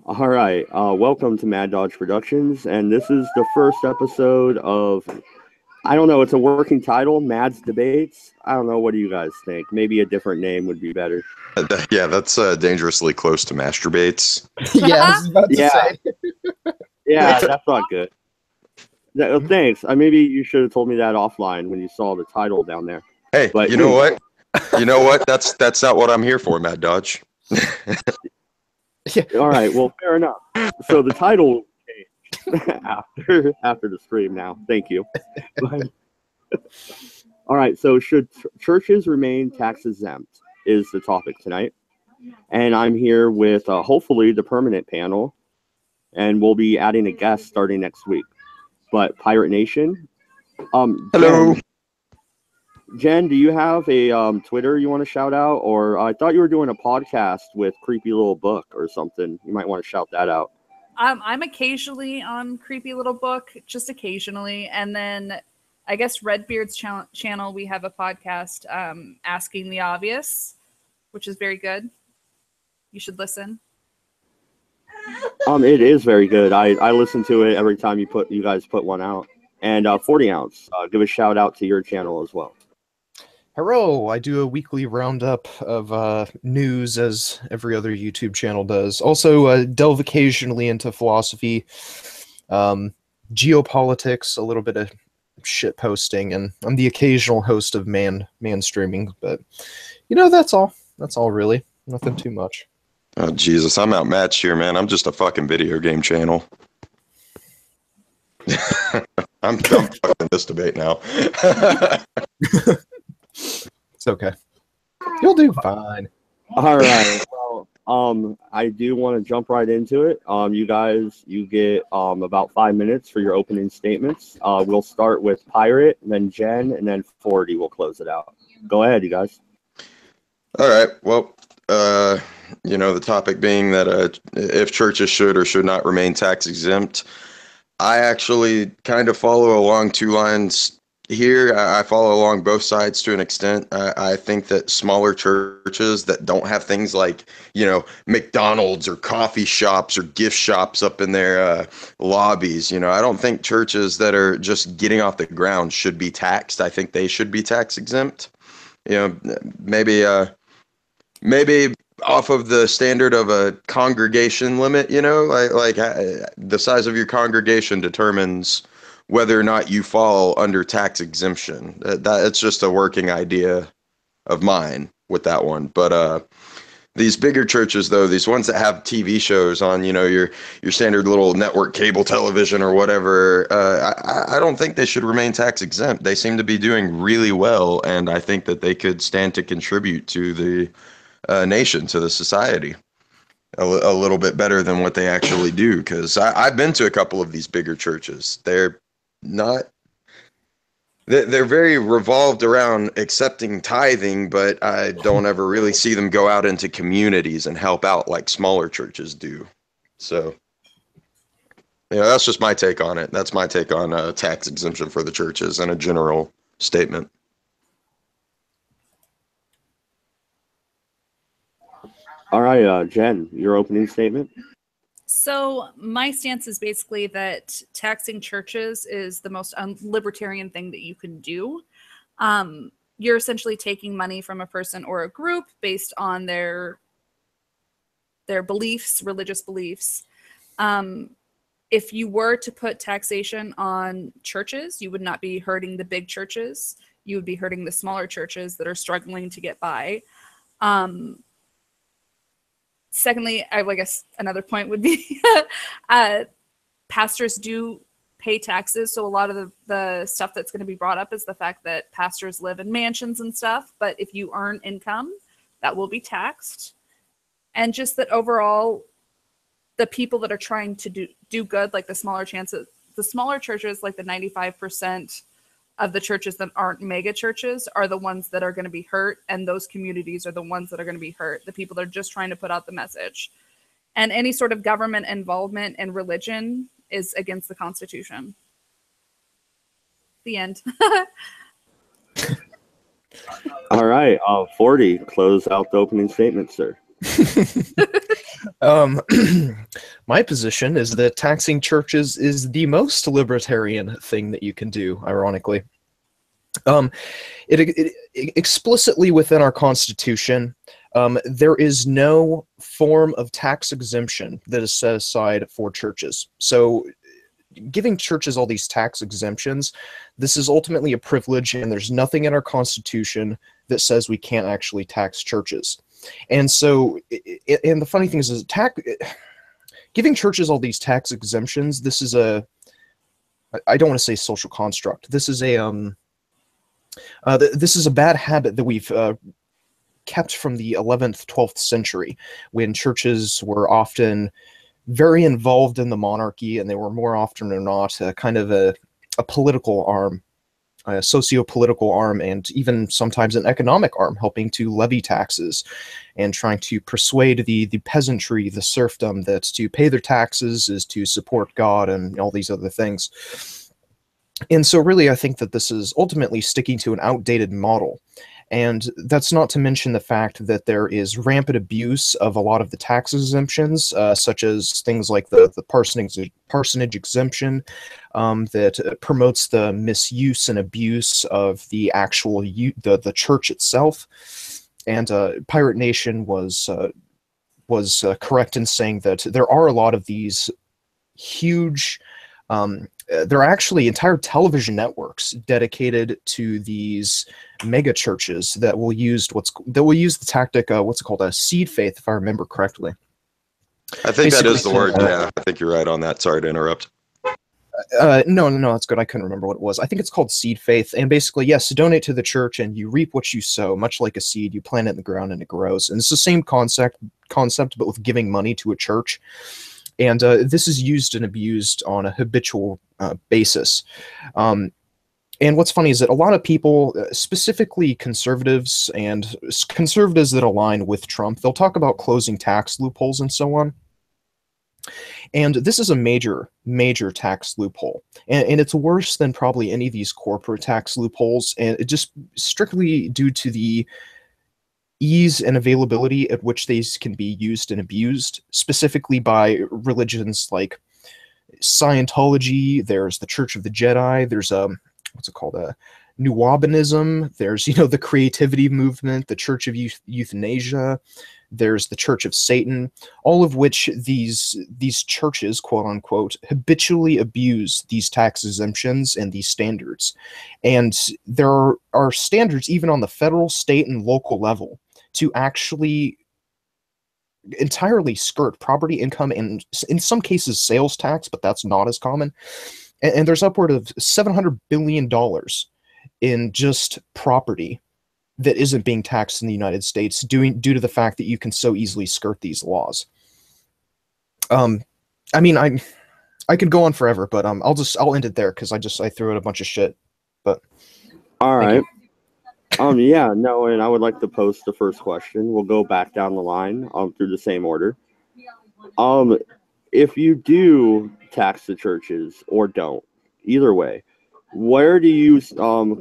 All right. Welcome to Mad Dodge Productions, and this is the first episode of. I don't know. It's a working title, Mad's Debates. I don't know. What do you guys think? Maybe a different name would be better. Yeah, that's dangerously close to masturbates. Yeah, I was about to Yeah. say. Yeah, that's not good. Thanks. Maybe you should have told me that offline when you saw the title down there. Hey, But you know what? You know what? That's not what I'm here for, Mad Dodge. Yeah. All right. Well, fair enough. So the title changed after the stream. Now, thank you. All right. So should churches remain tax exempt? Is the topic tonight, and I'm here with hopefully the permanent panel, and we'll be adding a guest starting next week. But Pirate Nation, Hello. Jen, do you have a Twitter you want to shout out? Or I thought you were doing a podcast with Creepy Little Book or something. You might want to shout that out. I'm occasionally on Creepy Little Book, just occasionally. And then I guess Redbeard's channel, we have a podcast, Asking the Obvious, which is very good. You should listen. It is very good. I listen to it every time you guys put one out. And 40 ounce, give a shout out to your channel as well. Hello, I do a weekly roundup of news as every other YouTube channel does. Also, delve occasionally into philosophy, geopolitics, a little bit of shit posting, and I'm the occasional host of man streaming. But that's all. That's all, really. Nothing too much. Oh Jesus, I'm outmatched here, man. I'm just a fucking video game channel. I'm fucking this debate now. It's okay. You'll do fine. All right. Well, I do want to jump right into it. You get about 5 minutes for your opening statements. We'll start with Pirate, and then Jen, and then 40 will close it out. Go ahead, you guys. All right. Well, the topic being that if churches should or should not remain tax exempt, I actually kind of follow along two lines here. I follow along both sides to an extent. I think that smaller churches that don't have things like, McDonald's or coffee shops or gift shops up in their lobbies, I don't think churches that are just getting off the ground should be taxed. I think they should be tax exempt. Maybe off of the standard of a congregation limit, the size of your congregation determines whether or not you fall under tax exemption. It's just a working idea of mine with that one. But these bigger churches, though, these ones that have TV shows on, your standard little network cable television or whatever, I don't think they should remain tax exempt. They seem to be doing really well, and I think that they could stand to contribute to the nation, to the society, a little bit better than what they actually do. Because I've been to a couple of these bigger churches. They're very revolved around accepting tithing, but I don't ever really see them go out into communities and help out like smaller churches do. So, that's just my take on it. That's my take on tax exemption for the churches and a general statement. All right, Jen, your opening statement. So my stance is basically that taxing churches is the most libertarian thing that you can do. You're essentially taking money from a person or a group based on their beliefs, religious beliefs. If you were to put taxation on churches, you would not be hurting the big churches. You would be hurting the smaller churches that are struggling to get by. Secondly, I guess another point would be pastors do pay taxes. So a lot of the stuff that's going to be brought up is the fact that pastors live in mansions and stuff. But if you earn income, that will be taxed. And just that overall, the people that are trying to do good, like the smaller churches, like the 95% of the churches that aren't mega churches are the ones that are going to be hurt, and those communities are the ones that are going to be hurt. The people that are just trying to put out the message. And any sort of government involvement in religion is against the Constitution. The end. All right, 40, close out the opening statement, sir. My position is that taxing churches is the most libertarian thing that you can do, ironically. Um, it explicitly within our Constitution, there is no form of tax exemption that is set aside for churches. So giving churches all these tax exemptions, this is ultimately a privilege, and there's nothing in our Constitution that says we can't actually tax churches. And so, and the funny thing is giving churches all these tax exemptions, this is I don't want to say social construct. This is this is a bad habit that we've kept from the 11th, 12th century, when churches were often very involved in the monarchy, and they were more often than not kind of a political arm, a socio-political arm, and even sometimes an economic arm, helping to levy taxes and trying to persuade the peasantry, the serfdom, that to pay their taxes is to support God and all these other things. And so really, I think that this is ultimately sticking to an outdated model. And that's not to mention the fact that there is rampant abuse of a lot of the tax exemptions, such as things like the parsonage exemption, that promotes the misuse and abuse of the actual the church itself. And Pirate Nation was correct in saying that there are a lot of these huge. There are actually entire television networks dedicated to these mega churches that will use the tactic, what's it called, a seed faith, if I remember correctly. I think that is the word. Yeah, I think you're right on that. Sorry to interrupt. No, that's good. I couldn't remember what it was. I think it's called seed faith. And basically, yes, donate to the church and you reap what you sow, much like a seed. You plant it in the ground and it grows. And it's the same concept, but with giving money to a church. And this is used and abused on a habitual basis. And what's funny is that a lot of people, specifically conservatives and conservatives that align with Trump, they'll talk about closing tax loopholes and so on. And this is a major, major tax loophole. And it's worse than probably any of these corporate tax loopholes. And it just strictly due to the ease and availability at which these can be used and abused, specifically by religions like Scientology. There's the Church of the Jedi. There's what's it called, Nuwabinism. There's the creativity movement, the Church of Euthanasia. There's the Church of Satan. All of which these churches, quote unquote, habitually abuse these tax exemptions and these standards. And there are standards even on the federal, state, and local level to actually entirely skirt property income and in some cases sales tax, but that's not as common. And there's upward of $700 billion in just property that isn't being taxed in the United States due to the fact that you can so easily skirt these laws. I mean, I could go on forever, but I'll end it there because I threw out a bunch of shit. But all right. Yeah, no, and I would like to post the first question. We'll go back down the line through the same order. If you do tax the churches or don't, either way, where do you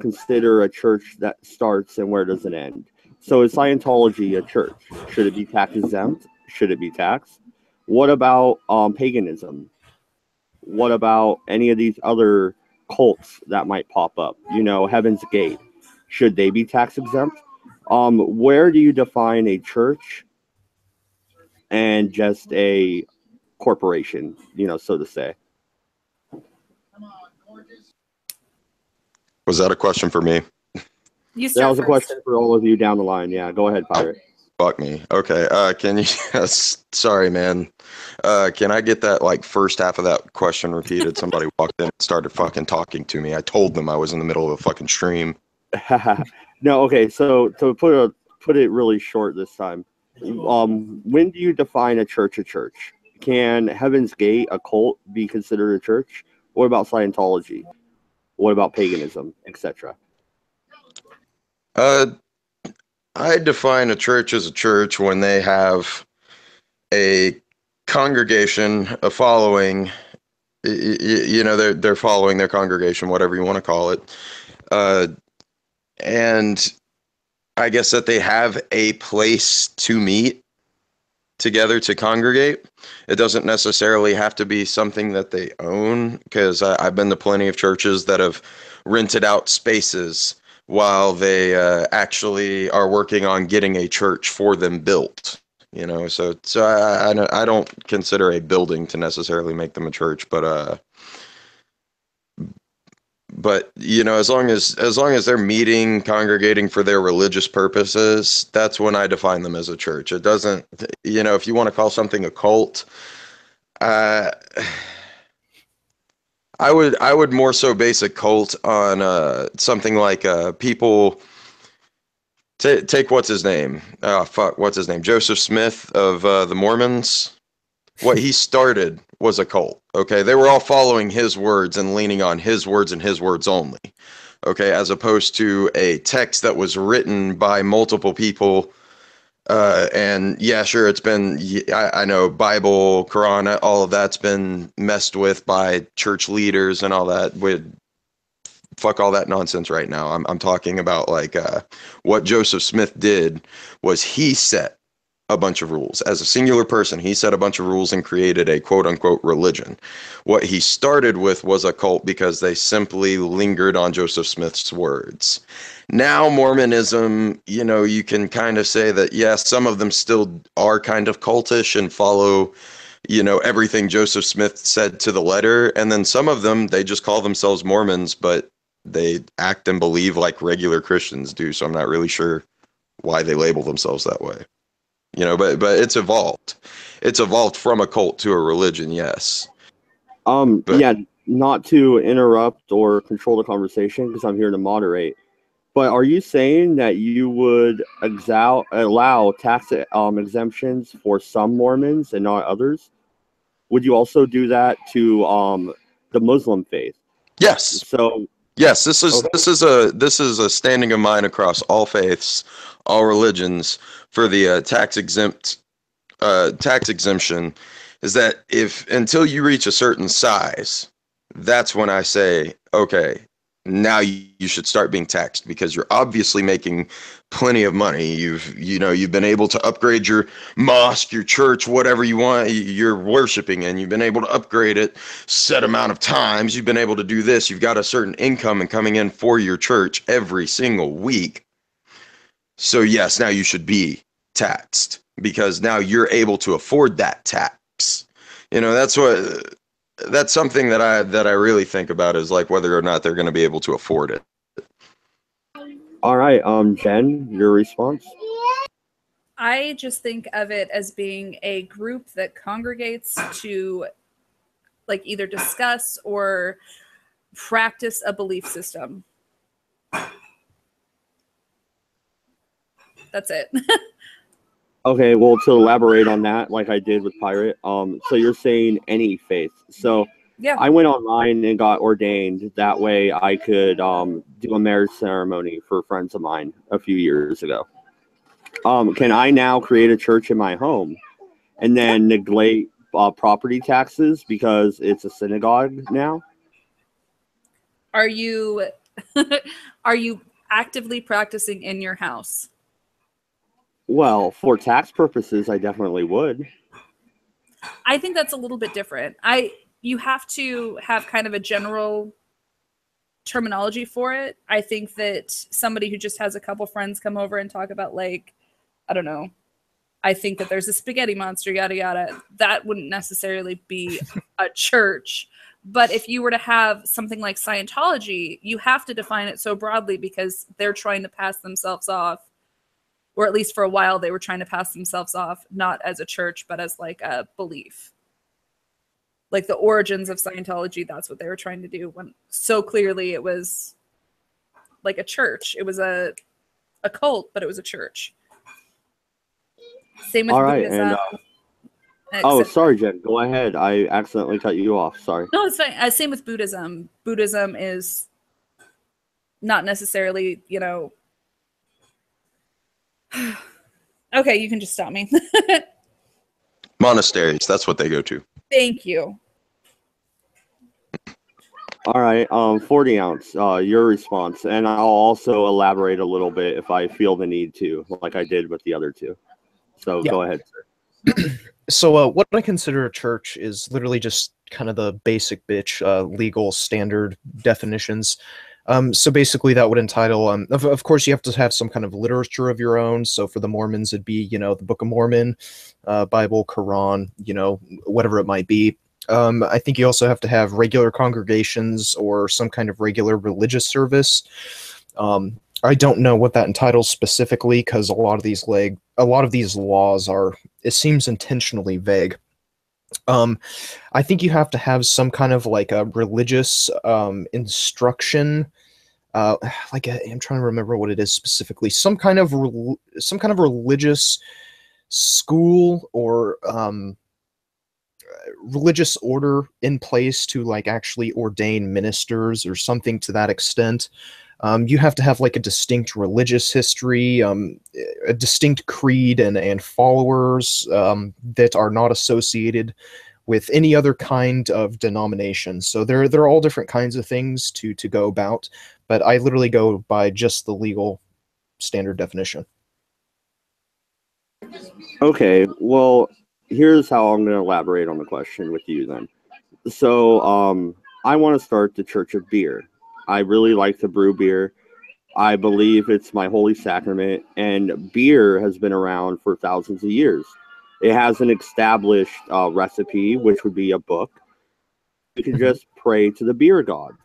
consider a church that starts and where does it end? So is Scientology a church? Should it be tax exempt? Should it be taxed? What about paganism? What about any of these other cults that might pop up? Heaven's Gate. Should they be tax exempt? Where do you define a church and just a corporation, so to say? Was that a question for me? That was a question for all of you down the line. Yeah, go ahead, Pirate. Fuck me. Okay. Can you? Sorry, man. Can I get that first half of that question repeated? Somebody walked in and started fucking talking to me. I told them I was in the middle of a fucking stream. No, okay. So to put it really short this time, when do you define a church? Can Heaven's Gate, a cult, be considered a church? What about Scientology? What about paganism, etc.? I define a church as a church when they have a congregation, a following. They're following their congregation, whatever you want to call it. And I guess that they have a place to meet together to congregate. It doesn't necessarily have to be something that they own, because I've been to plenty of churches that have rented out spaces while they actually are working on getting a church for them built. I don't consider a building to necessarily make them a church, but as long as they're meeting, congregating for their religious purposes, that's when I define them as a church. It doesn't, if you want to call something a cult, uh, I would more so base a cult on something like people. Take what's his name? What's his name? Joseph Smith of the Mormons. What he started was a cult. Okay, they were all following his words and leaning on his words and his words only. Okay, as opposed to a text that was written by multiple people. And yeah, sure, it's been, I know, Bible, Quran, all of that's been messed with by church leaders and all that. Fuck all that nonsense right now. I'm talking about what Joseph Smith did was he set a bunch of rules. As a singular person, he set a bunch of rules and created a quote unquote religion. What he started with was a cult because they simply lingered on Joseph Smith's words. Now, Mormonism, you can kind of say that, yes, some of them still are kind of cultish and follow, everything Joseph Smith said to the letter. And then some of them, they just call themselves Mormons, but they act and believe like regular Christians do. So I'm not really sure why they label themselves that way. But it's evolved. It's evolved from a cult to a religion, yes. Yeah, not to interrupt or control the conversation because I'm here to moderate. But are you saying that you would allow tax exemptions for some Mormons and not others? Would you also do that to the Muslim faith? Yes. So yes, this is a standing of mine across all faiths, all religions for the tax exemption, is that if until you reach a certain size, that's when I say, okay, now you should start being taxed, because you're obviously making plenty of money. You've been able to upgrade your mosque, your church, whatever you want, you're worshiping in. You've been able to upgrade it set amount of times. You've been able to do this. You've got a certain income and coming in for your church every single week. So yes, now you should be taxed because now you're able to afford that tax. That's something that I really think about, is like whether or not they're going to be able to afford it. All right, Jen, your response? I just think of it as being a group that congregates to either discuss or practice a belief system. That's it. Okay, well, to elaborate on that, like I did with Pirate, so you're saying any faith. So yeah, I went online and got ordained. That way I could do a marriage ceremony for friends of mine a few years ago. Can I now create a church in my home and then neglect property taxes because it's a synagogue now? Are you actively practicing in your house? Well, for tax purposes, I definitely would. I think that's a little bit different. You have to have kind of a general terminology for it. I think that somebody who just has a couple friends come over and talk about I don't know, I think that there's a spaghetti monster, yada, yada, that wouldn't necessarily be a church. But if you were to have something like Scientology, you have to define it so broadly because they're trying to pass themselves off, or at least for a while they were trying to pass themselves off, not as a church, but as a belief. Like the origins of Scientology, that's what they were trying to do, when so clearly it was like a church. It was a cult, but it was a church. Same with Buddhism. And, sorry, Jen. Go ahead. I accidentally cut you off. Sorry. No, it's fine. Same with Buddhism. Buddhism is not necessarily, Okay, you can just stop me. Monasteries, that's what they go to. Thank you. All right, 40 ounce, your response. And I'll also elaborate a little bit if I feel the need to, like I did with the other two. So Go ahead, sir. So what I consider a church is literally just kind of the basic bitch legal standard definitions. So basically that would entitle, of course you have to have some kind of literature of your own. So for the Mormons, it'd be, the Book of Mormon, Bible, Quran, whatever it might be. I think you also have to have regular congregations or some kind of regular religious service. I don't know what that entitles specifically because a lot of these laws are, it seems intentionally vague. I think you have to have some kind of like a religious instruction. I'm trying to remember what it is specifically. Some kind of religious school or religious order in place to like actually ordain ministers or something to that extent. You have to have like a distinct religious history, a distinct creed and followers that are not associated with any other kind of denomination. So there are all different kinds of things to go about, but I literally go by just the legal standard definition. Okay, well, here's how I'm going to elaborate on the question with you then. So, I want to start the Church of Beer. I really like to brew beer. I believe it's my holy sacrament, and beer has been around for thousands of years. It has an established recipe, which would be a book. You can just pray to the beer gods.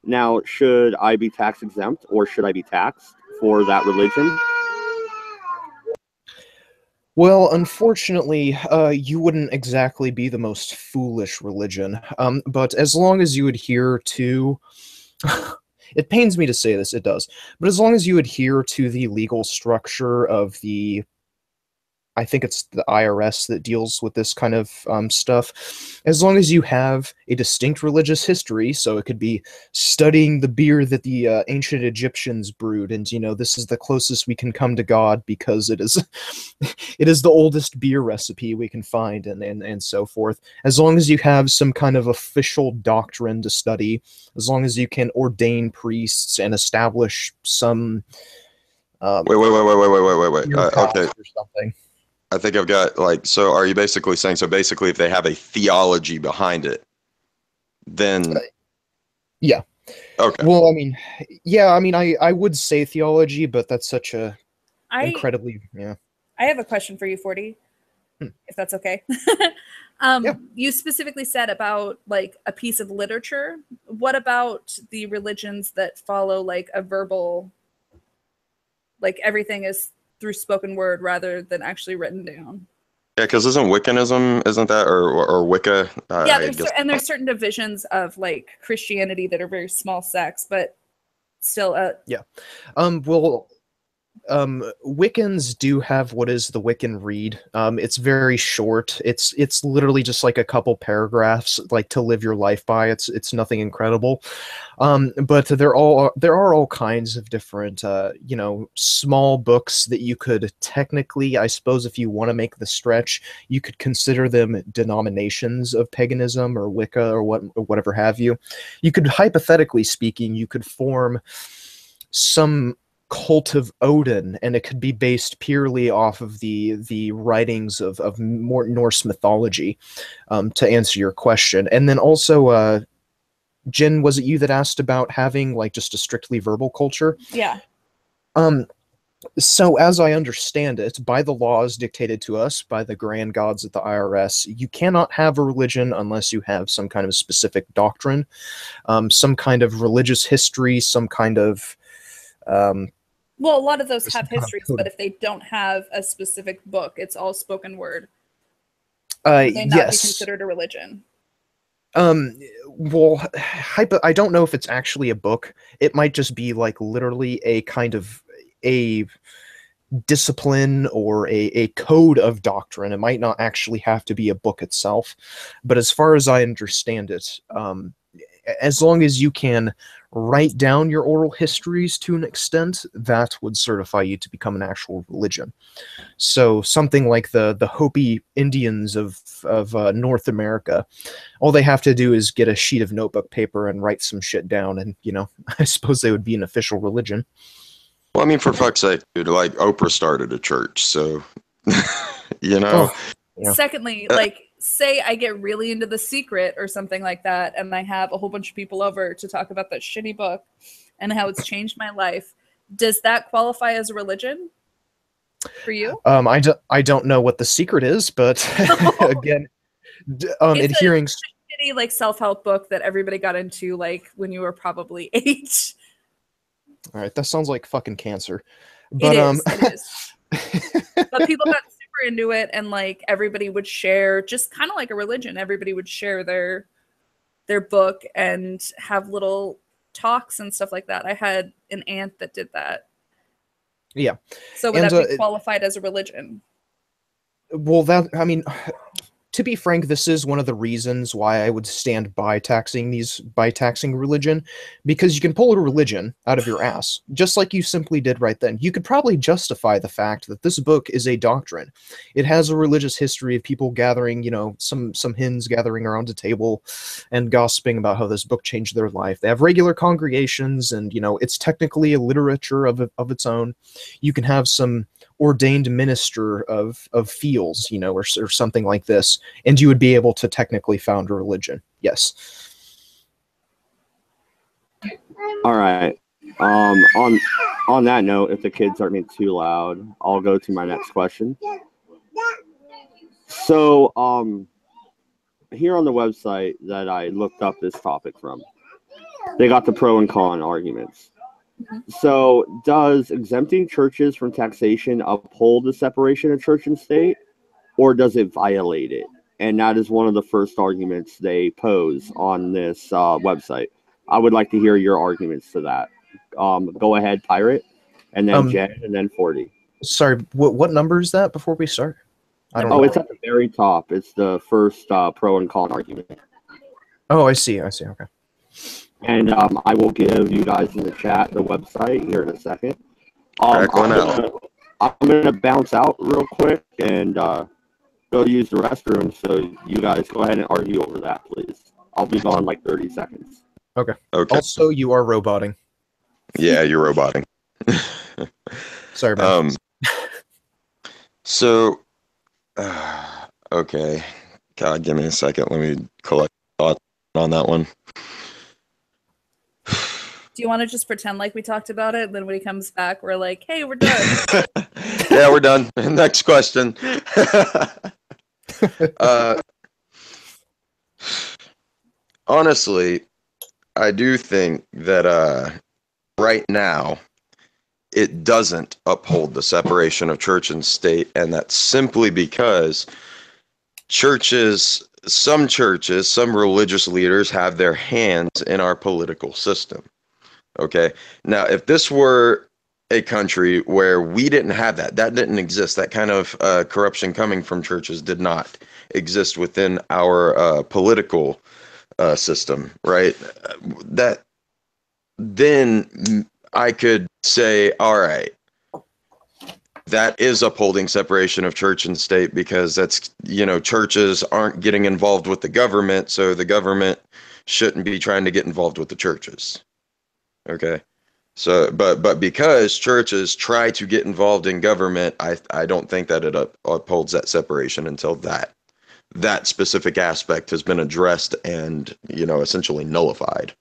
Now, should I be tax exempt or should I be taxed for that religion? Well, unfortunately, you wouldn't exactly be the most foolish religion. But as long as you adhere to, it pains me to say this, it does, but as long as you adhere to the legal structure of I think it's the IRS that deals with this kind of stuff. As long as you have a distinct religious history, so it could be studying the beer that the ancient Egyptians brewed, and this is the closest we can come to God because it is, it is the oldest beer recipe we can find, and so forth. As long as you have some kind of official doctrine to study, as long as you can ordain priests and establish some. Wait. Okay. Or something. I think I've got so are you basically saying, so basically if they have a theology behind it, then. Yeah. Okay. Well, I would say theology, but that's such a incredibly, yeah. I have a question for you, 40, if that's okay. Yeah. You specifically said about like a piece of literature. What about the religions that follow like a verbal, like everything is through spoken word rather than actually written down? Yeah, because isn't Wiccanism, isn't that, or Wicca? Yeah, there's certain divisions of like Christianity that are very small sects, but still. Yeah. Wiccans do have what is the Wiccan Read. It's very short. It's literally just like a couple paragraphs, like to live your life by. It's nothing incredible. But there are all kinds of different small books that you could technically, I suppose, if you want to make the stretch, you could consider them denominations of paganism or Wicca or whatever have you. You could, hypothetically speaking, you could form some cult of Odin, and it could be based purely off of the writings of more Norse mythology, to answer your question. And then also, Jen, was it you that asked about having like just a strictly verbal culture? Yeah. So as I understand it, by the laws dictated to us by the grand gods at the IRS, you cannot have a religion unless you have some kind of specific doctrine, some kind of religious history, some kind of well, a lot of those have histories, but if they don't have a specific book, it's all spoken word. Would they not be considered a religion? Well, I don't know if it's actually a book. It might just be like literally a kind of a discipline or a code of doctrine. It might not actually have to be a book itself. But as far as I understand it, as long as you can write down your oral histories to an extent, that would certify you to become an actual religion. So something like the Hopi Indians of North America, all they have to do is get a sheet of notebook paper and write some shit down, and I suppose they would be an official religion. Well, I mean, for fuck's sake, dude, like Oprah started a church, so you know. Oh, yeah. Secondly, like, say I get really into The Secret or something like that, and I have a whole bunch of people over to talk about that shitty book and how it's changed my life. Does that qualify as a religion for you? I don't know what The Secret is, but again, It's adhering. a shitty, like, self-help book that everybody got into, like, when you were probably 8. All right, that sounds like fucking cancer. It But is. It is. But people got super into it, and like everybody would share, just kind of like a religion. Everybody would share their book and have little talks and stuff like that. I had an aunt that did that. yeah, So would and that be qualified as a religion? well, that I mean, to be frank, this is one of the reasons why I would stand by taxing religion, because you can pull a religion out of your ass, just like you simply did right then. You could probably justify the fact that this book is a doctrine. It has a religious history of people gathering, some hens gathering around a table and gossiping about how this book changed their life. They have regular congregations, and it's technically a literature of its own. You can have some ordained minister of fields, or something like this, and you would be able to technically found a religion. Yes. All right. On that note, if the kids aren't being too loud, I'll go to my next question. So, here on the website that I looked up this topic from, they got the pro and con arguments. So, does exempting churches from taxation uphold the separation of church and state, or does it violate it? And that is one of the first arguments they pose on this website. I would like to hear your arguments to that. Go ahead, Pirate, and then Jen, and then 40. Sorry, what number is that before we start? I don't know. Oh, it's at the very top. It's the first pro and con argument. Oh, I see. Okay. And I will give you guys in the chat the website here in a second. Crack one I'm going to bounce out real quick and go use the restroom. So you guys go ahead and argue over that, please. I'll be gone like 30 seconds. Okay. Also, you are roboting. Yeah, you're roboting. Sorry, man. So, okay. God, give me a second. Let me collect thoughts on that one. Do you want to just pretend like we talked about it? Then when he comes back, we're like, hey, we're done. Yeah, we're done. Next question. Honestly, I do think that right now it doesn't uphold the separation of church and state, and that's simply because some religious leaders have their hands in our political system. Okay. Now, if this were a country where we didn't have that didn't exist, that kind of corruption coming from churches did not exist within our political system, right? Then I could say, all right, that is upholding separation of church and state, because that's, churches aren't getting involved with the government, so the government shouldn't be trying to get involved with the churches. Okay. So, but because churches try to get involved in government, I don't think that it upholds that separation until that specific aspect has been addressed and, essentially nullified.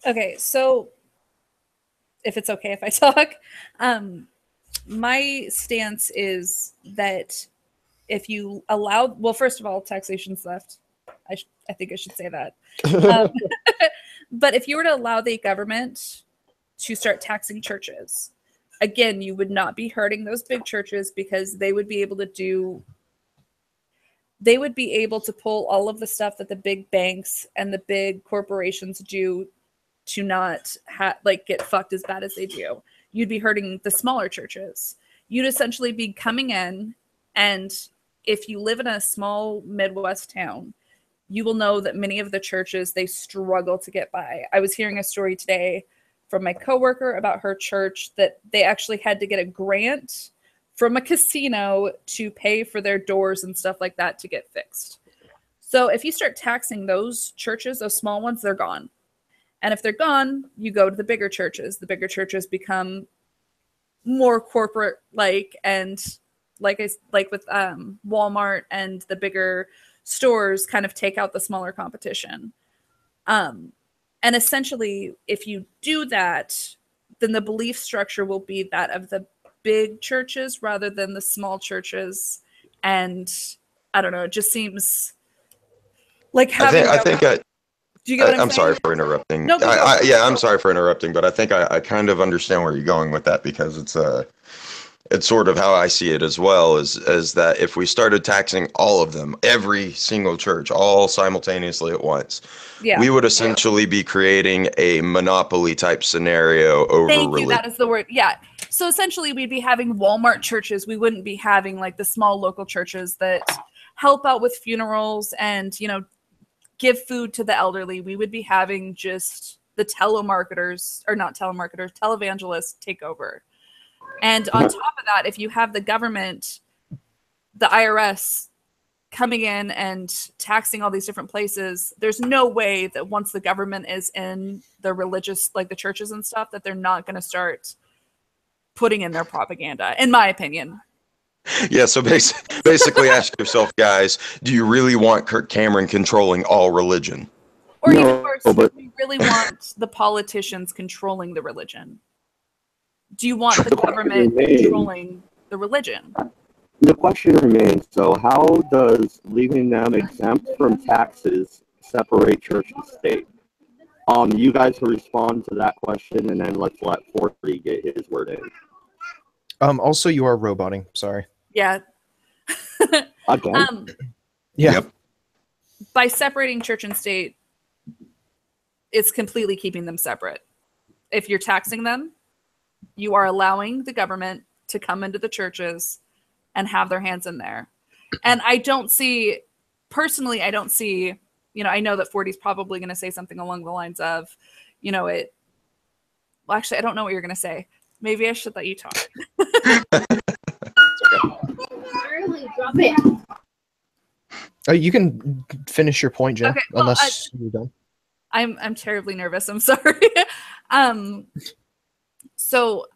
Okay, so if it's okay if I talk, my stance is that if you allow, well, first of all, taxation's left. I think I should say that. But if you were to allow the government to start taxing churches, again, you would not be hurting those big churches, because they would be able to pull all of the stuff that the big banks and the big corporations do to not get fucked as bad as they do. You'd be hurting the smaller churches. You'd essentially be coming in, and if you live in a small Midwest town, you will know that many of the churches, they struggle to get by. I was hearing a story today from my coworker about her church that they actually had to get a grant from a casino to pay for their doors and stuff like that to get fixed. So if you start taxing those churches, those small ones, they're gone. And if they're gone, you go to the bigger churches. The bigger churches become more corporate like, and like with Walmart and the bigger stores kind of take out the smaller competition. And essentially, if you do that, then the belief structure will be that of the big churches rather than the small churches. And I don't know, it just seems like having. I think Do you get what I'm I'm saying? sorry for interrupting. No, go for it. Yeah, I'm sorry for interrupting, but I think I kind of understand where you're going with that, because it's sort of how I see it as well, is that if we started taxing all of them, every single church, all simultaneously at once, Yeah. we would essentially be creating a monopoly type scenario over Thank you. religion. That is the word. Yeah. So essentially, we'd be having Walmart churches. We wouldn't be having like the small local churches that help out with funerals and, you know, give food to the elderly. We would be having just the telemarketers, or not telemarketers, televangelists take over. And on top of that, if you have the government, the IRS coming in and taxing all these different places, there's no way that once the government is in the religious, like the churches and stuff, that they're not going to start putting in their propaganda, in my opinion. Yeah, so basically ask yourself, guys, do you really want Kirk Cameron controlling all religion? Or No, even worse, but- do you really want the politicians controlling the religion? Do you want the government controlling the religion? The question remains, so how does leaving them exempt from taxes separate church and state? You guys can respond to that question, and then let's let 40 get his word in. Also, you are roboting. Sorry. Yeah. Again? Yeah. Yep. By separating church and state, it's completely keeping them separate. If you're taxing them, you are allowing the government to come into the churches and have their hands in there. And I don't see, personally, I don't see, you know, I know that 40 is probably going to say something along the lines of, you know, it, well, actually, I don't know what you're going to say. Maybe I should let you talk. You can finish your point, Jen, Okay, well, unless you're done. I'm terribly nervous. I'm sorry. So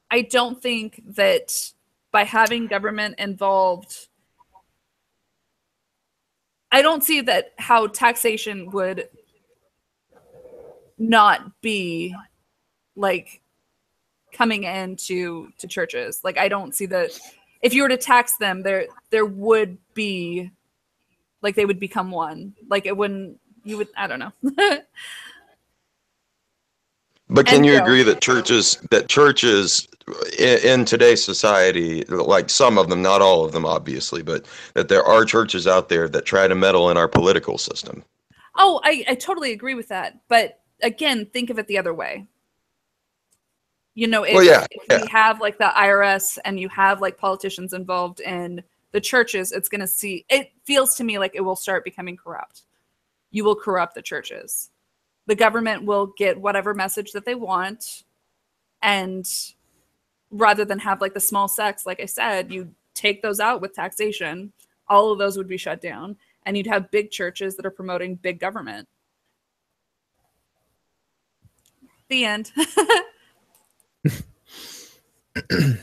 I don't think that by having government involved, I don't see that how taxation would not be like coming into churches. Like, I don't see that if you were to tax them, there would be, like, they would become one. Like, it wouldn't, you would, I don't know. But can And you so- agree that churches in today's society, like some of them, not all of them, obviously, but that there are churches out there that try to meddle in our political system? Oh, I totally agree with that. But again, think of it the other way. You know, if we have like the IRS and you have like politicians involved in the churches, it feels to me like it will start becoming corrupt. You will corrupt the churches. The government will get whatever message that they want. And rather than have like the small sects, like I said, you take those out with taxation, all of those would be shut down. And you'd have big churches that are promoting big government. The end. I'm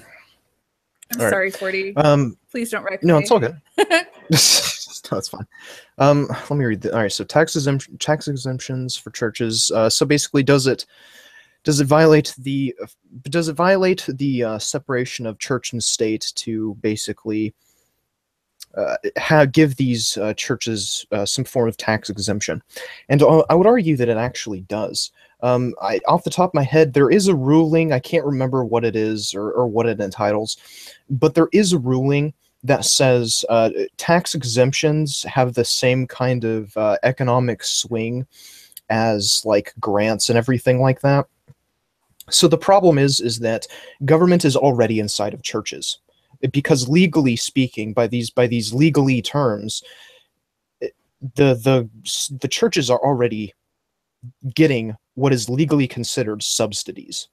All sorry, 40. Please don't wreck me. No, it's all good. No, it's fine. Let me read. All right, so tax exemptions for churches. So basically, does it violate the separation of church and state to basically give these churches some form of tax exemption? And I would argue that it actually does. Off the top of my head, there is a ruling. I can't remember what it is or what it entitles, but there is a ruling that says tax exemptions have the same kind of economic swing as like grants and everything like that. So the problem is that government is already inside of churches, because legally speaking, by these legally terms, the churches are already getting what is legally considered subsidies,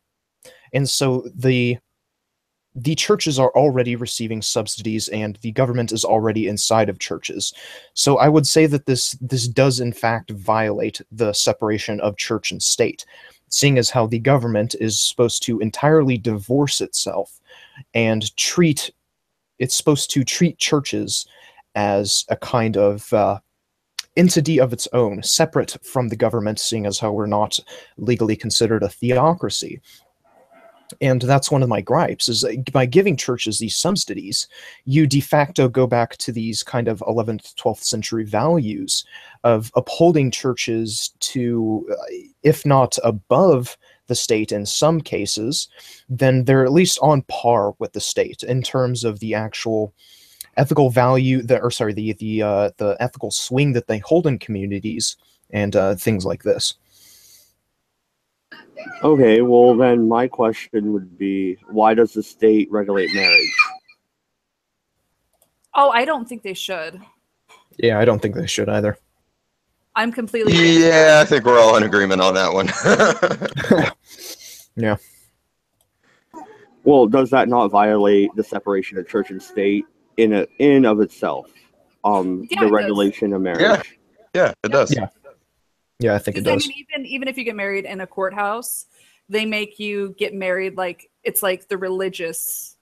and so the churches are already receiving subsidies, and the government is already inside of churches. So I would say that this does in fact violate the separation of church and state. seeing as how the government is supposed to entirely divorce itself and it's supposed to treat churches as a kind of entity of its own, separate from the government, seeing as how we're not legally considered a theocracy. And that's one of my gripes, is by giving churches these subsidies, you de facto go back to these kind of 11th, 12th century values of upholding churches to, if not above the state in some cases, then they're at least on par with the state in terms of the actual ethical value, the ethical swing that they hold in communities and things like this. Okay, well then my question would be, why does the state regulate marriage? Oh, I don't think they should. Yeah, I don't think they should either. I'm completely Yeah, I think we're all in agreement on that one. Yeah. Well, does that not violate the separation of church and state in of itself? Yeah, The it regulation of marriage. Yeah, it does. Yeah. Yeah, I think it does. I mean, even if you get married in a courthouse, they make you get married like it's like the religious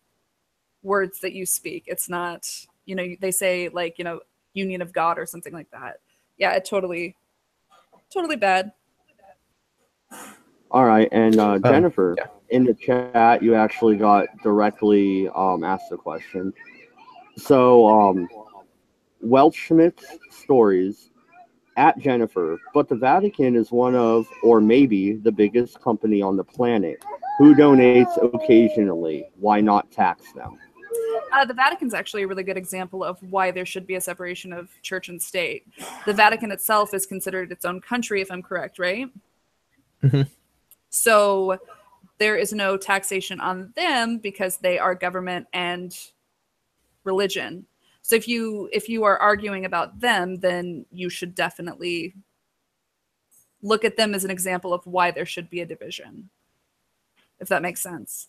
words that you speak. It's not, they say like, union of God or something like that. Yeah, it totally bad. All right, and Jennifer, yeah. in the chat, you actually got directly asked a question. So, Weltschmidt's stories at Jennifer, but the Vatican is one of, or maybe the biggest company on the planet. Who donates occasionally? Why not tax them? The Vatican's actually a really good example of why there should be a separation of church and state. The Vatican itself is considered its own country, if I'm correct, right? Mm-hmm. So there is no taxation on them because they are government and religion. So if you are arguing about them, then you should definitely look at them as an example of why there should be a division, if that makes sense.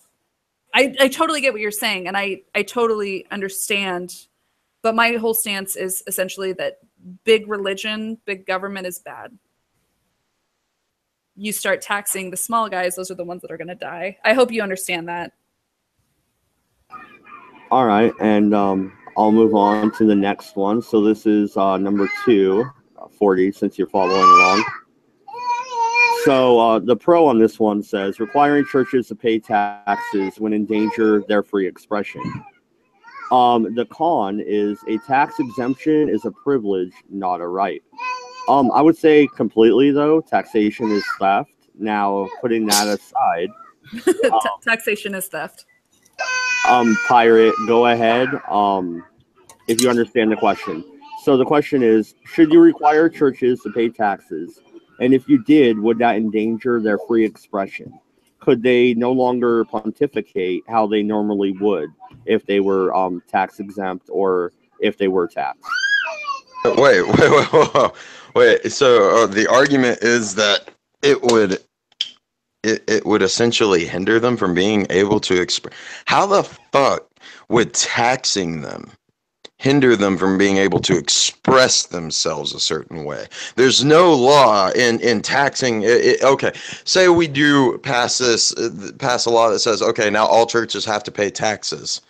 I totally get what you're saying, and I totally understand, but my whole stance is essentially that big religion, big government is bad. You start taxing the small guys, those are the ones that are going to die. I hope you understand that. All right, and I'll move on to the next one. So this is number 240, since you're following along. So the pro on this one says, requiring churches to pay taxes would endanger their free expression. The con is a tax exemption is a privilege, not a right. I would say completely, though, taxation is theft. Now, putting that aside. Taxation is theft. Pirate, go ahead. If you understand the question. So the question is, should you require churches to pay taxes? And if you did, would that endanger their free expression? Could they no longer pontificate how they normally would if they were tax exempt or if they were taxed? Wait. So the argument is that it would essentially hinder them from being able to express. How the fuck would taxing them hinder them from being able to express themselves a certain way? There's no law in taxing. Okay, say we do pass a law that says, okay, now all churches have to pay taxes.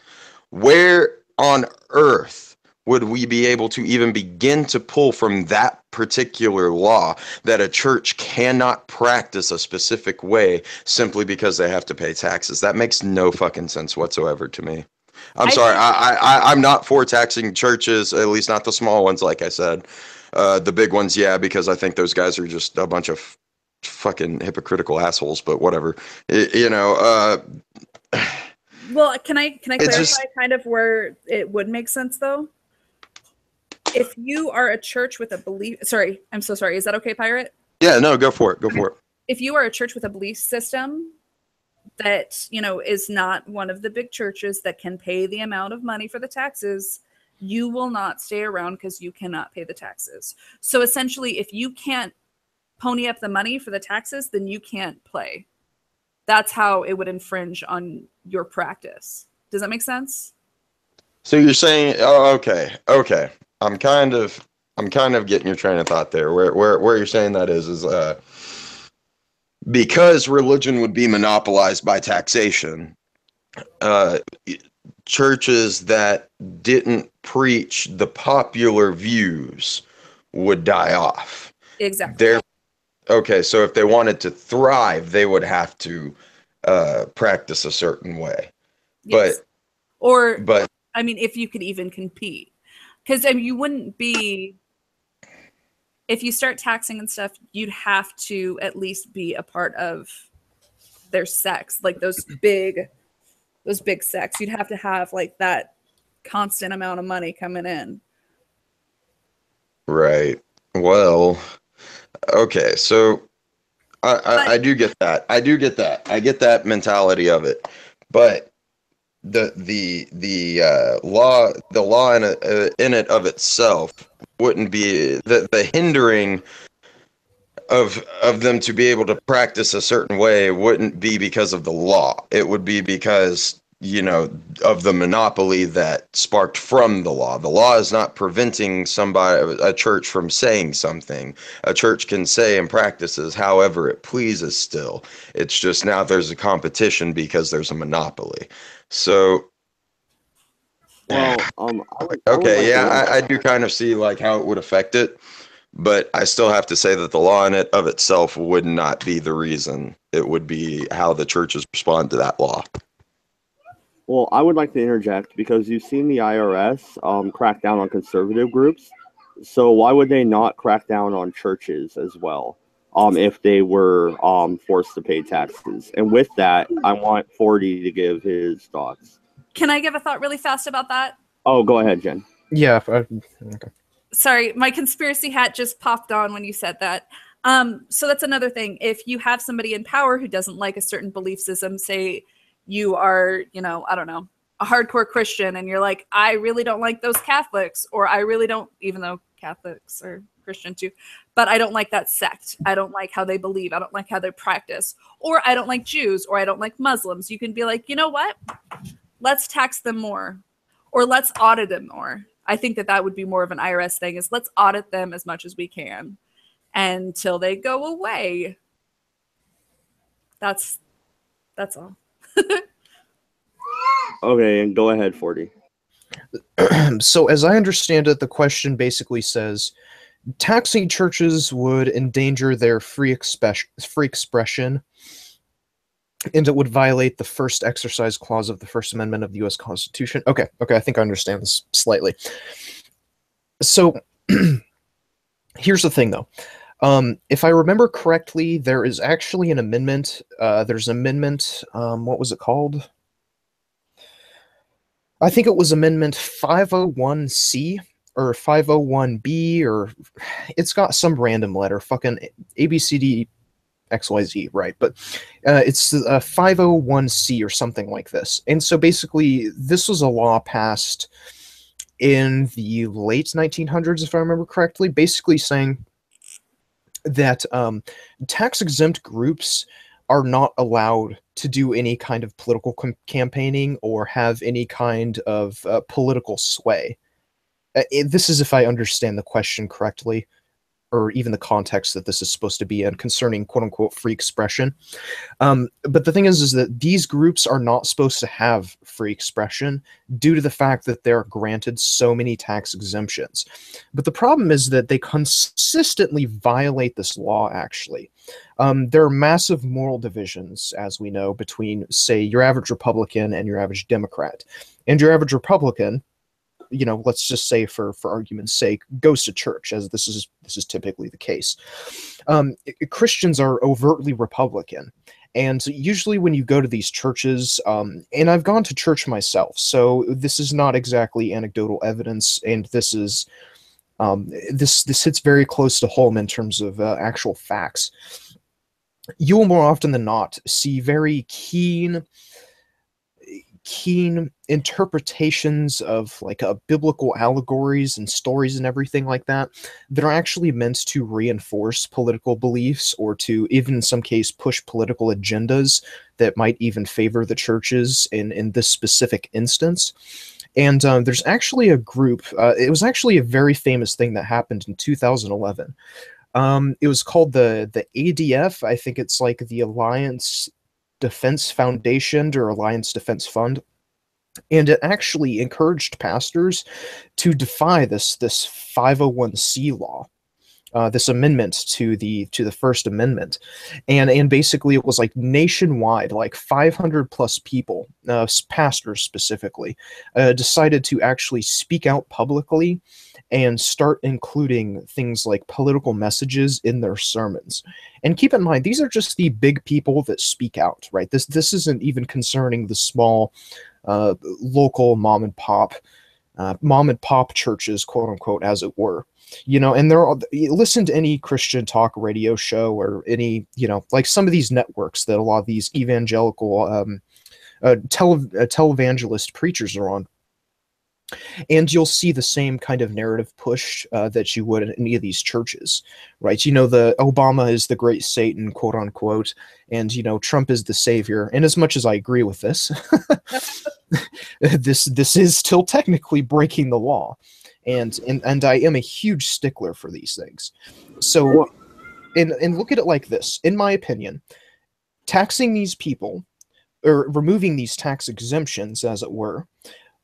Where on earth would we be able to even begin to pull from that particular law that a church cannot practice a specific way simply because they have to pay taxes? That makes no fucking sense whatsoever to me. I'm sorry. I'm not for taxing churches, at least not the small ones, like I said. The big ones, yeah, because I think those guys are just a bunch of fucking hypocritical assholes, but whatever. Well, can I clarify kind of where it would make sense, though? If you are a church with a belief... Sorry, I'm so sorry. Is that okay, Pirate? Yeah, no, go for it. If you are a church with a belief system that, is not one of the big churches that can pay the amount of money for the taxes, you will not stay around because you cannot pay the taxes. So essentially, if you can't pony up the money for the taxes, then you can't play. That's how it would infringe on your practice. Does that make sense? So you're saying, oh, okay. I'm kind of getting your train of thought there. Where you're saying that is because religion would be monopolized by taxation, uh, churches that didn't preach the popular views would die off. Exactly. There, okay, so if they wanted to thrive, they would have to practice a certain way. Yes. But I mean, if you could even compete, because I mean, you wouldn't be. If you start taxing and stuff, you'd have to at least be a part of their sects, like those big sects. You'd have to have like that constant amount of money coming in. right, well, okay, so I do get that. I do get that. I get that mentality of it, but the law in it of itself wouldn't be the hindering of them to be able to practice a certain way wouldn't be because of the law. It would be because, you know, of the monopoly that sparked from the law. The law is not preventing a church from saying something. A church can say and practices however it pleases still. It's just now there's a competition because there's a monopoly. So Well, okay, yeah, I do kind of see like how it would affect it, but I still have to say that the law in it of itself would not be the reason. It would be how the churches respond to that law. Well, I would like to interject because you've seen the IRS crack down on conservative groups. So why would they not crack down on churches as well if they were forced to pay taxes? And with that, I want 40 to give his thoughts. Can I give a thought really fast about that? Oh, go ahead, Jen. Yeah. Okay. Sorry, my conspiracy hat just popped on when you said that. So that's another thing. If you have somebody in power who doesn't like a certain belief system, say you are, you know, I don't know, a hardcore Christian, and you're like, I really don't like those Catholics, or I really don't, even though Catholics are Christian too, but I don't like that sect. I don't like how they believe. I don't like how they practice. Or I don't like Jews, or I don't like Muslims. You can be like, you know what? Let's tax them more, or let's audit them more. I think that would be more of an IRS thing, is let's audit them as much as we can until they go away. That's all. Okay, and go ahead, 40. So as I understand it, the question basically says, taxing churches would endanger their free expression, and it would violate the first exercise clause of the First Amendment of the U.S. Constitution. Okay, I think I understand this slightly. So here's the thing, though. If I remember correctly, there is actually an amendment. There's an amendment, what was it called? I think it was Amendment 501C or 501B, or it's got some random letter, fucking ABCD XYZ, right? But it's 501C or something like this. And so basically, this was a law passed in the late 1900s, if I remember correctly, basically saying that tax-exempt groups are not allowed to do any kind of political campaigning or have any kind of political sway. This is if I understand the question correctly, or even the context that this is supposed to be in concerning quote-unquote free expression. But the thing is that these groups are not supposed to have free expression due to the fact that they're granted so many tax exemptions. But the problem is that they consistently violate this law, actually. There are massive moral divisions, as we know, between, say, your average Republican and your average Democrat. And your average Republican, you know, let's just say for argument's sake, goes to church, as this is typically the case. Christians are overtly Republican, and usually when you go to these churches, and I've gone to church myself, so this is not exactly anecdotal evidence, and this is this hits very close to home in terms of actual facts. You will more often than not see very keen interpretations of like biblical allegories and stories and everything like that are actually meant to reinforce political beliefs, or to even in some case push political agendas that might even favor the churches in this specific instance. And there's actually a group, it was actually a very famous thing that happened in 2011. It was called the ADF. I think it's like the Alliance Defense Foundation or Alliance Defense Fund. And it actually encouraged pastors to defy this 501c law, this amendment to the First Amendment, and basically it was like nationwide, like 500 plus people, pastors specifically, decided to actually speak out publicly and start including things like political messages in their sermons. And keep in mind, these are just the big people that speak out, right? This isn't even concerning the small local mom and pop churches, quote unquote, as it were. And you listen to any Christian talk radio show or any, like some of these networks that a lot of these evangelical televangelist preachers are on. And you'll see the same kind of narrative push that you would in any of these churches, right? The Obama is the great Satan, quote unquote, and Trump is the savior. And as much as I agree with this, this is still technically breaking the law, and I am a huge stickler for these things. So, and look at it like this: in my opinion, taxing these people or removing these tax exemptions, as it were,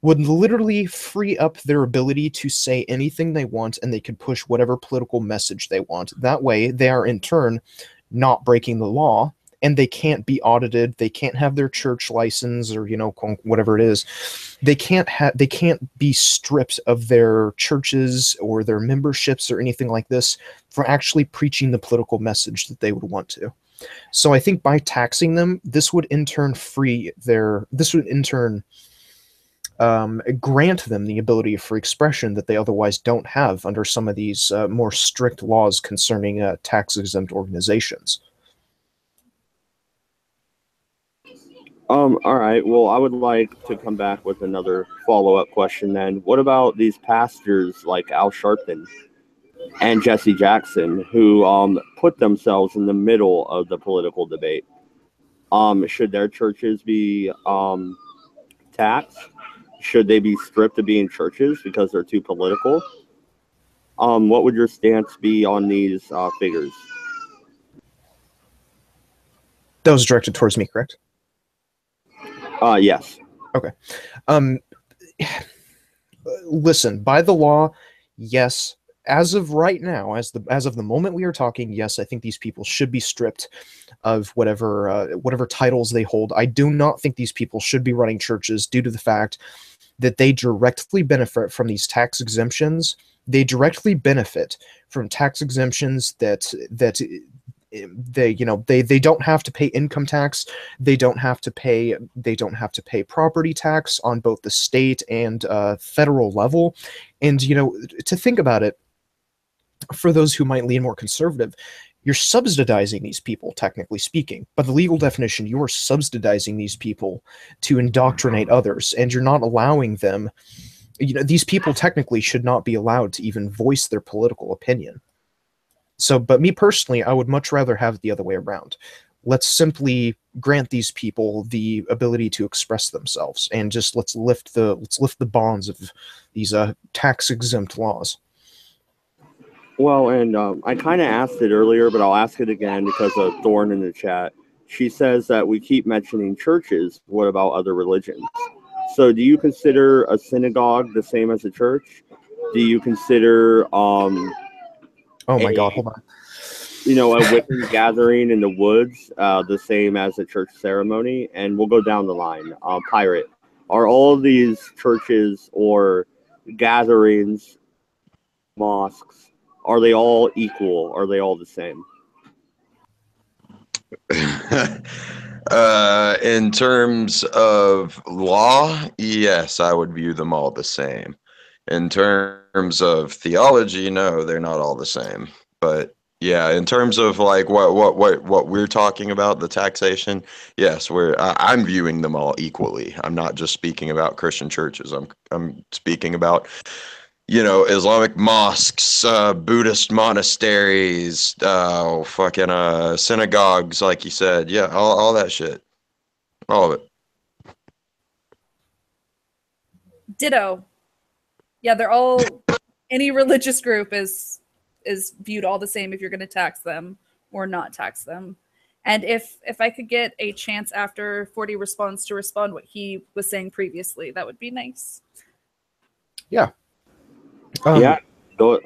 would literally free up their ability to say anything they want, and they can push whatever political message they want. That way, they are in turn not breaking the law, and they can't be audited. They can't have their church license or whatever it is. They can't be stripped of their churches or their memberships or anything like this for actually preaching the political message that they would want to. So I think by taxing them, this would in turn grant them the ability of free expression that they otherwise don't have under some of these more strict laws concerning tax-exempt organizations. All right. Well, I would like to come back with another follow-up question then. What about these pastors like Al Sharpton and Jesse Jackson who put themselves in the middle of the political debate? Should their churches be taxed? Should they be stripped of being churches because they're too political? What would your stance be on these figures? That was directed towards me, correct? Yes. Okay. Listen, by the law, yes. As of right now, as of the moment we are talking, yes, I think these people should be stripped of whatever titles they hold. I do not think these people should be running churches due to the fact that they directly benefit from these tax exemptions. They directly benefit from tax exemptions that they don't have to pay income tax. They don't have to pay property tax on both the state and federal level. And to think about it, for those who might lean more conservative, you're subsidizing these people, technically speaking. By the legal definition, you are subsidizing these people to indoctrinate others, and you're not allowing them. These people technically should not be allowed to even voice their political opinion. So, but me personally, I would much rather have it the other way around. Let's simply grant these people the ability to express themselves, and just let's lift the bonds of these tax-exempt laws. Well, and I kind of asked it earlier, but I'll ask it again because of Thorn in the chat. She says that we keep mentioning churches. What about other religions? So do you consider a synagogue the same as a church? Do you consider oh my God, hold on. A Wiccan gathering in the woods the same as a church ceremony? And we'll go down the line. Pirate, are all of these churches or gatherings, mosques, are they all equal? Are they all the same? In terms of law, yes, I would view them all the same. In terms of theology, no, they're not all the same. But yeah, in terms of like what we're talking about, the taxation, yes, I'm viewing them all equally. I'm not just speaking about Christian churches. I'm speaking about Islamic mosques, Buddhist monasteries, synagogues, like you said. Yeah, all that shit. All of it. Ditto. Yeah, they're all, any religious group is is viewed all the same if you're going to tax them or not tax them. And if I could get a chance after 40 responds to respond what he was saying previously, that would be nice. Yeah. Yeah. Go.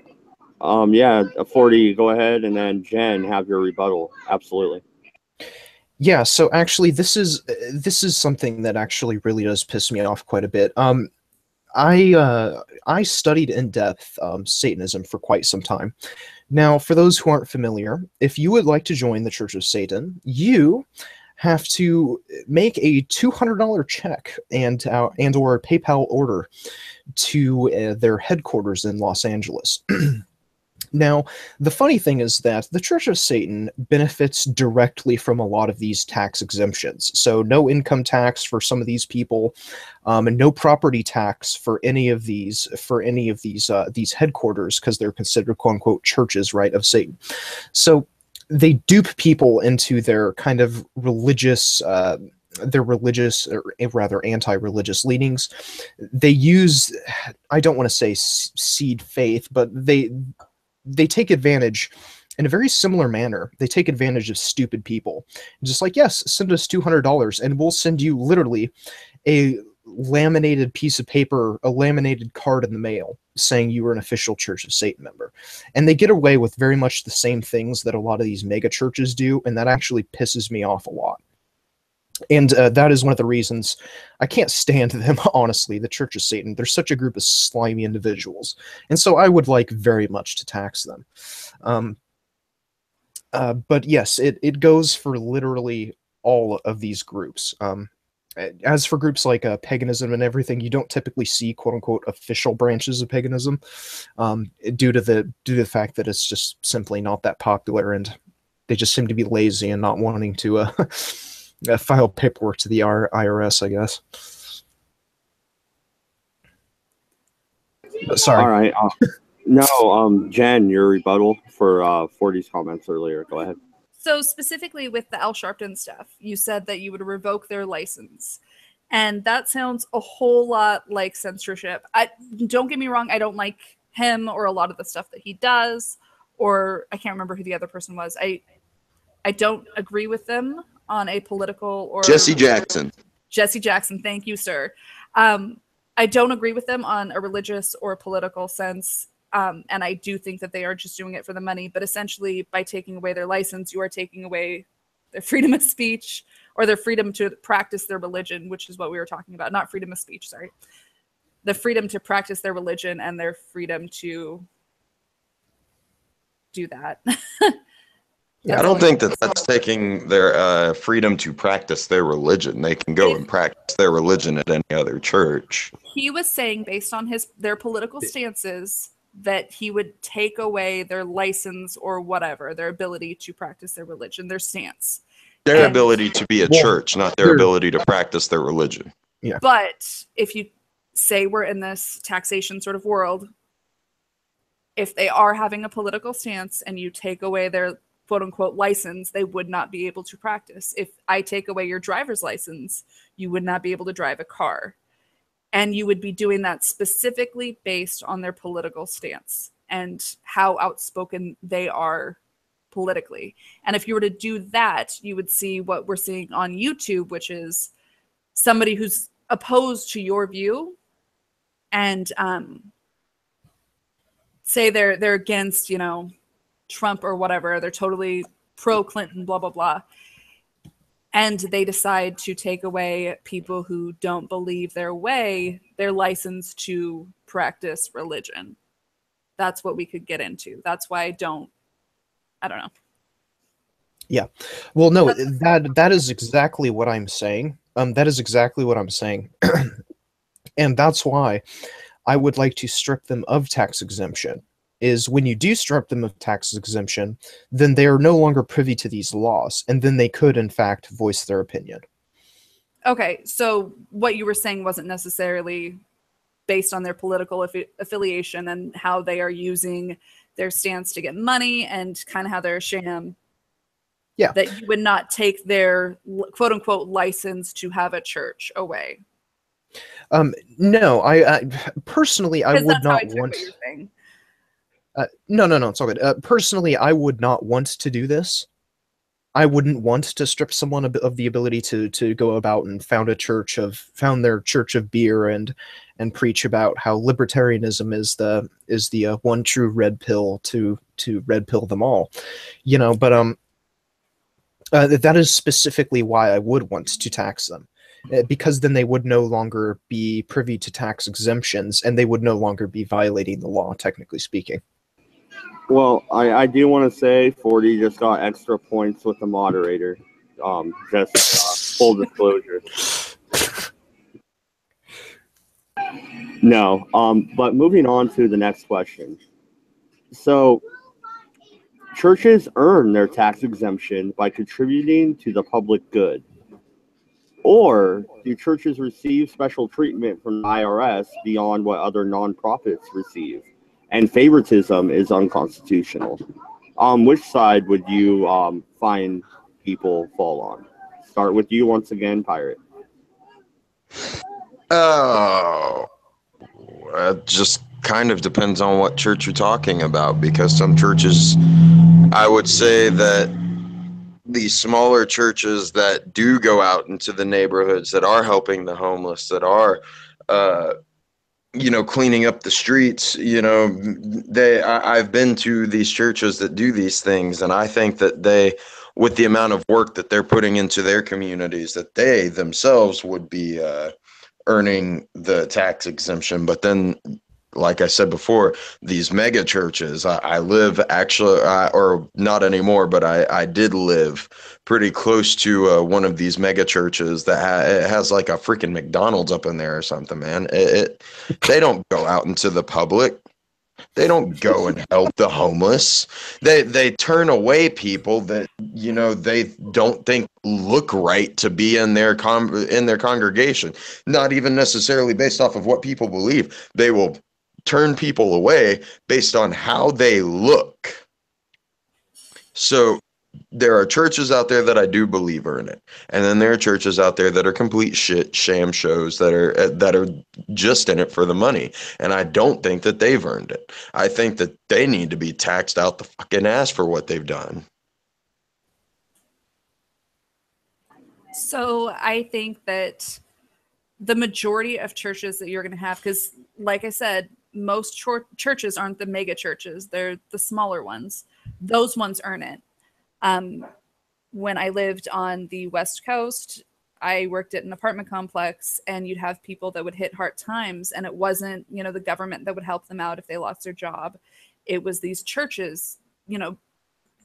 Yeah. 40. Go ahead, and then Jen, have your rebuttal. Absolutely. Yeah. So actually, this is something that actually really does piss me off quite a bit. I studied in depth Satanism for quite some time. Now, for those who aren't familiar, if you would like to join the Church of Satan, you have to make a $200 check and or a PayPal order to their headquarters in Los Angeles. Now, the funny thing is that the Church of Satan benefits directly from a lot of these tax exemptions. So no income tax for some of these people, and no property tax for any of these these headquarters, because they're considered quote unquote churches, right, of Satan. So they dupe people into their kind of religious or rather anti-religious leanings. They use, I don't want to say seed faith, but they take advantage in a very similar manner. They take advantage of stupid people. Just like, yes, send us $200 and we'll send you literally a laminated piece of paper, a laminated card in the mail saying you were an official Church of Satan member. And they get away with very much the same things that a lot of these mega churches do, and that actually pisses me off a lot. And that is one of the reasons I can't stand them, honestly, the Church of Satan. They're such a group of slimy individuals. And so I would like very much to tax them. But yes, it goes for literally all of these groups. As for groups like paganism and everything, you don't typically see quote-unquote official branches of paganism due to the fact that it's just simply not that popular, and they just seem to be lazy and not wanting to file paperwork to the IRS, I guess. Sorry. All right. No, Jen, your rebuttal for 40's comments earlier. Go ahead. So specifically with the Al Sharpton stuff, you said that you would revoke their license. And that sounds a whole lot like censorship. Don't get me wrong, I don't like him or a lot of the stuff that he does, or I can't remember who the other person was. I don't agree with them on a political or Jesse Jackson. Jesse Jackson, thank you, sir. I don't agree with them on a religious or political sense, and I do think that they are just doing it for the money. But essentially, by taking away their license, you are taking away their freedom of speech or their freedom to practice their religion, which is what we were talking about. Not freedom of speech, sorry. The freedom to practice their religion and their freedom to do that. I don't think that's taking their freedom to practice their religion. They can go and practice their religion at any other church. He was saying, based on their political stances, that he would take away their license or whatever, their ability to practice their religion, their stance. Their ability to be a church, not their ability to practice their religion. Yeah. But if you say we're in this taxation sort of world, if they are having a political stance and you take away their quote unquote license, they would not be able to practice. If I take away your driver's license, you would not be able to drive a car. And you would be doing that specifically based on their political stance and how outspoken they are politically. And if you were to do that, you would see what we're seeing on YouTube, which is somebody who's opposed to your view and say they're against, Trump or whatever, they're totally pro Clinton, blah, blah, blah. And they decide to take away people who don't believe their way, their license to practice religion. That's what we could get into. That's why I don't know. Yeah. Well, no, that is exactly what I'm saying. That is exactly what I'm saying. And that's why I would like to strip them of tax exemption. Is when you do strip them of tax exemption, then they are no longer privy to these laws, and then they could, in fact, voice their opinion. Okay, so what you were saying wasn't necessarily based on their political affiliation and how they are using their stance to get money and kind of how they're a sham. Yeah. That you would not take their quote-unquote license to have a church away. No, I personally, I would not want... No, it's all good. Personally, I would not want to do this. I wouldn't want to strip someone of the ability to go about and found their church of beer and preach about how libertarianism is the one true red pill to red pill them all, But that is specifically why I would want to tax them, because then they would no longer be privy to tax exemptions and they would no longer be violating the law, technically speaking. Well, I do want to say 40 just got extra points with the moderator. Just full disclosure. No, but moving on to the next question. So, churches earn their tax exemption by contributing to the public good. Or do churches receive special treatment from the IRS beyond what other nonprofits receive? And favoritism is unconstitutional. Which side would you find people fall on? Start with you once again, Pirate. Oh, it just kind of depends on what church you're talking about, because some churches, I would say that the smaller churches that do go out into the neighborhoods, that are helping the homeless, that are cleaning up the streets, I've been to these churches that do these things, and I think that they, with the amount of work that they're putting into their communities, that they themselves would be earning the tax exemption. But then, like I said before, these mega churches, I live actually, or not anymore, but I did live pretty close to one of these mega churches that it has like a freaking McDonald's up in there or something, man. They don't go out into the public. They don't go and help the homeless. They turn away people that they don't think look right to be in their congregation. Not even necessarily based off of what people believe. They will turn people away based on how they look. So there are churches out there that I do believe are in it, and then there are churches out there that are complete sham shows that are just in it for the money, and I don't think that they've earned it. I think that they need to be taxed out the fucking ass for what they've done. So I think that the majority of churches that you're going to have, because like I said, most churches aren't the mega churches. They're the smaller ones. Those ones earn it. When I lived on the West Coast, I worked at an apartment complex, and you'd have people that would hit hard times, and it wasn't, the government that would help them out if they lost their job. It was these churches,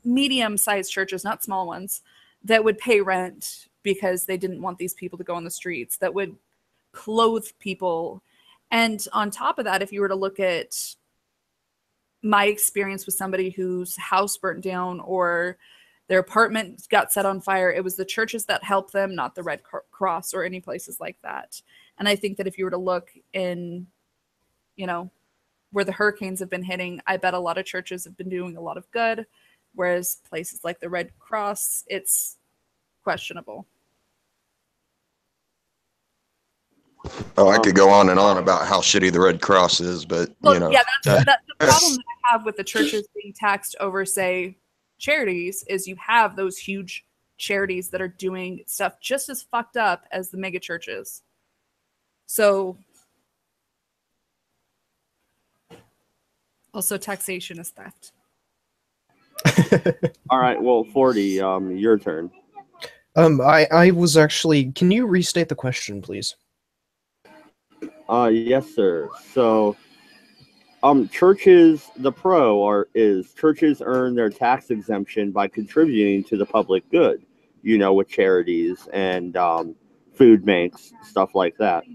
medium-sized churches, not small ones, that would pay rent because they didn't want these people to go on the streets, that would clothe people. And on top of that, if you were to look at my experience with somebody whose house burnt down or their apartment got set on fire, it was the churches that helped them, not the Red Cross or any places like that. And I think that if you were to look in, where the hurricanes have been hitting, I bet a lot of churches have been doing a lot of good, whereas places like the Red Cross, it's questionable. Oh, I could go on and on about how shitty the Red Cross is, but yeah, that's the problem that I have with the churches being taxed over, say, charities, is you have those huge charities that are doing stuff just as fucked up as the mega churches. So, also taxation is theft. All right, well, 40, your turn. I was actually, can you restate the question, please? Yes, sir. So, churches, the pro is churches earn their tax exemption by contributing to the public good, with charities and food banks, stuff like that.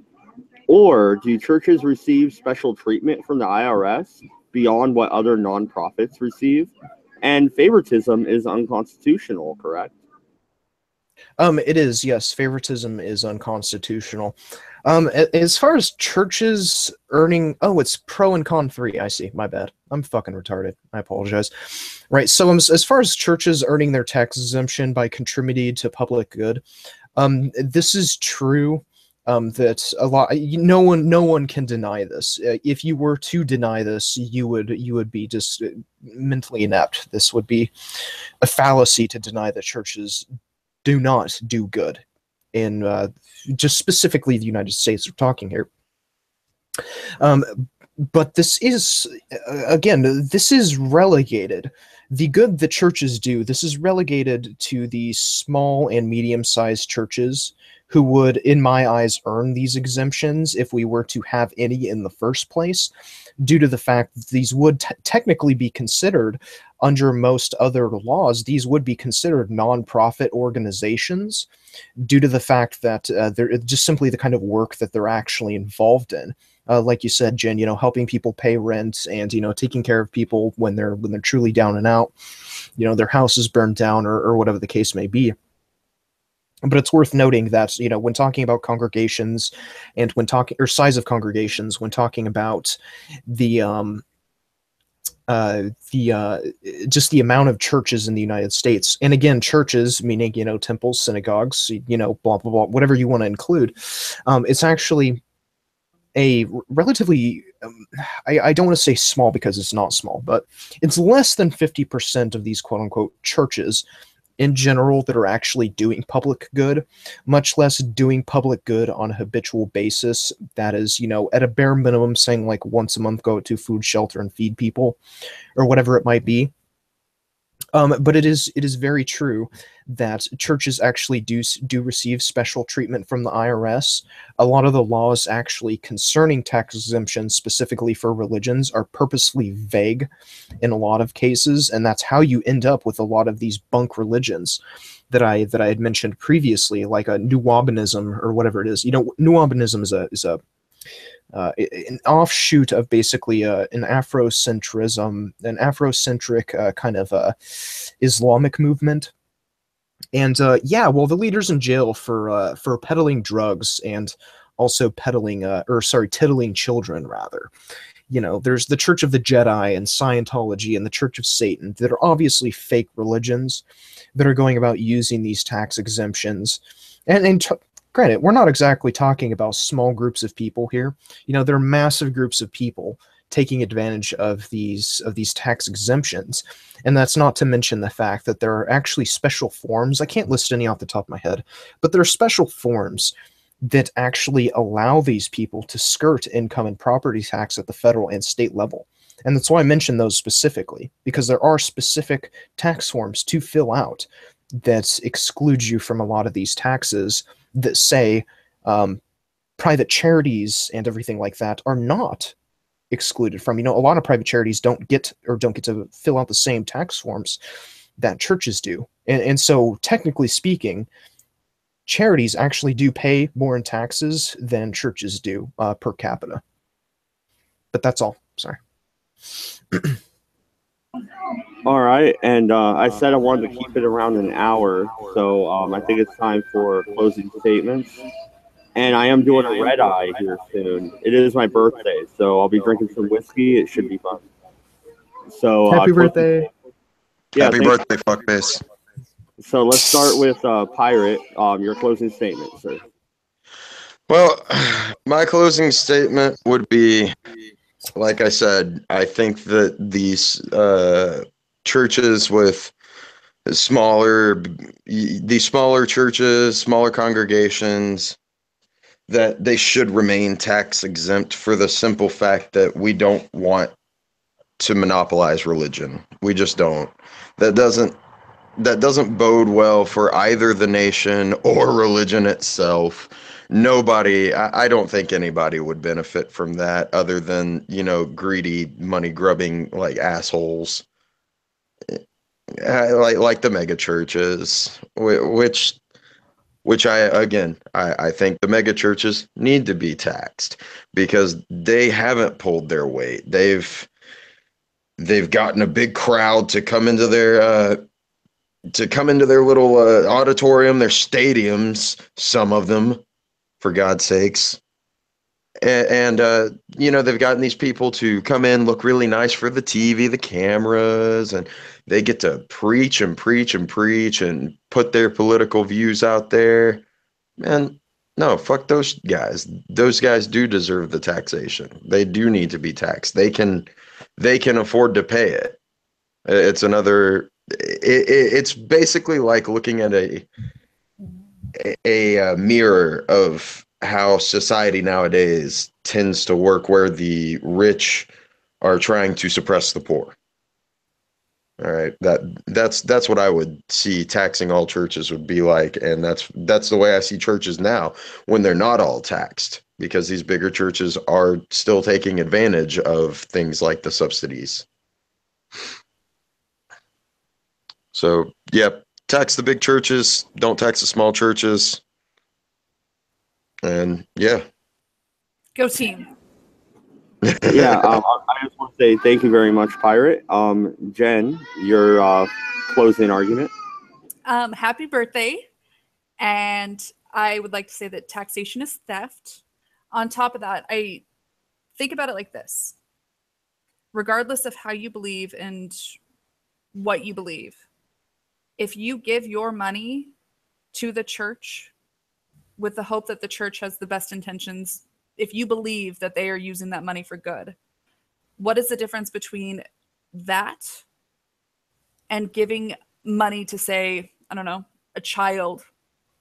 Or do churches receive special treatment from the IRS beyond what other nonprofits receive? And favoritism is unconstitutional, correct? It is, yes. Favoritism is unconstitutional. As far as churches earning, it's pro and con 3. I see. My bad. I'm fucking retarded. I apologize. Right. So as far as churches earning their tax exemption by contributing to public good, this is true That a lot, no one can deny this. If you were to deny this, you would be just mentally inept. This would be a fallacy to deny that churches do not do good in just specifically the United States we're talking here. But this is, again, this is relegated. The good that churches do, this is relegated to the small and medium-sized churches who would, in my eyes, earn these exemptions if we were to have any in the first place, due to the fact that these would technically be considered, under most other laws, these would be considered non-profit organizations, due to the fact that they're just simply the kind of work that they're actually involved in. Like you said, Jen, helping people pay rent and, taking care of people when they're truly down and out, their house is burned down or whatever the case may be. But it's worth noting that, when talking about congregations and when talking or size of congregations, when talking about just the amount of churches in the United States, and again, churches meaning, temples, synagogues, blah, blah, blah, whatever you want to include, it's actually a relatively, I don't want to say small because it's not small, but it's less than 50% of these quote unquote churches in general that are actually doing public good, much less doing public good on a habitual basis. That is, at a bare minimum saying like once a month, go to food shelter and feed people or whatever it might be. But it is very true that churches actually do receive special treatment from the IRS. A lot of the laws actually concerning tax exemptions specifically for religions are purposely vague in a lot of cases, and that's how you end up with a lot of these bunk religions that I had mentioned previously, like a Nuwabinism or whatever it is. Nuwabinism is an offshoot of basically an Afrocentric kind of Islamic movement. And the leader's in jail for peddling drugs and also tittling children, rather. There's the Church of the Jedi and Scientology and the Church of Satan that are obviously fake religions that are going about using these tax exemptions. Granted, we're not exactly talking about small groups of people here. There are massive groups of people taking advantage of these tax exemptions. And that's not to mention the fact that there are actually special forms. I can't list any off the top of my head, but there are special forms that actually allow these people to skirt income and property tax at the federal and state level. And that's why I mentioned those specifically, because there are specific tax forms to fill out that excludes you from a lot of these taxes that say private charities and everything like that are not excluded from. A lot of private charities don't get to fill out the same tax forms that churches do. And so technically speaking, charities actually do pay more in taxes than churches do per capita. But that's all. Sorry. All right, and I said I wanted to keep it around an hour, so I think it's time for closing statements. And I am doing a red eye here soon. It is my birthday, so I'll be drinking some whiskey. It should be fun. So happy birthday! Yeah, happy birthday, fuckface. So let's start with Pirate. Your closing statement, sir. Well, my closing statement would be, like I said, I think that these churches with these smaller churches, smaller congregations, that they should remain tax exempt for the simple fact that we don't want to monopolize religion. We just don't. That doesn't bode well for either the nation or religion itself. I don't think anybody would benefit from that other than, greedy, money-grubbing, like, assholes. Like the mega churches, which I think the mega churches need to be taxed because they haven't pulled their weight. They've gotten a big crowd to come into their little auditorium, their stadiums, some of them, for God's sakes. And they've gotten these people to come in, look really nice for the TV, the cameras, and they get to preach and preach and preach and put their political views out there. Man, No, fuck those guys. Those guys do deserve the taxation. They do need to be taxed. They can afford to pay it. It's another. It's basically like looking at a mirror of how society nowadays tends to work, where the rich are trying to suppress the poor. All right, that's what I would see taxing all churches would be like, and that's the way I see churches now when they're not all taxed, because these bigger churches are still taking advantage of things like the subsidies. So, yep, tax the big churches, don't tax the small churches, and yeah. Go team. Yeah, I just want to say thank you very much, Pirate. Jen, your closing argument. Happy birthday. And I would like to say that taxation is theft. On top of that, I think about it like this. Regardless of how you believe and what you believe, if you give your money to the church with the hope that the church has the best intentions, if you believe that they are using that money for good, what is the difference between that and giving money to, say, I don't know, a child,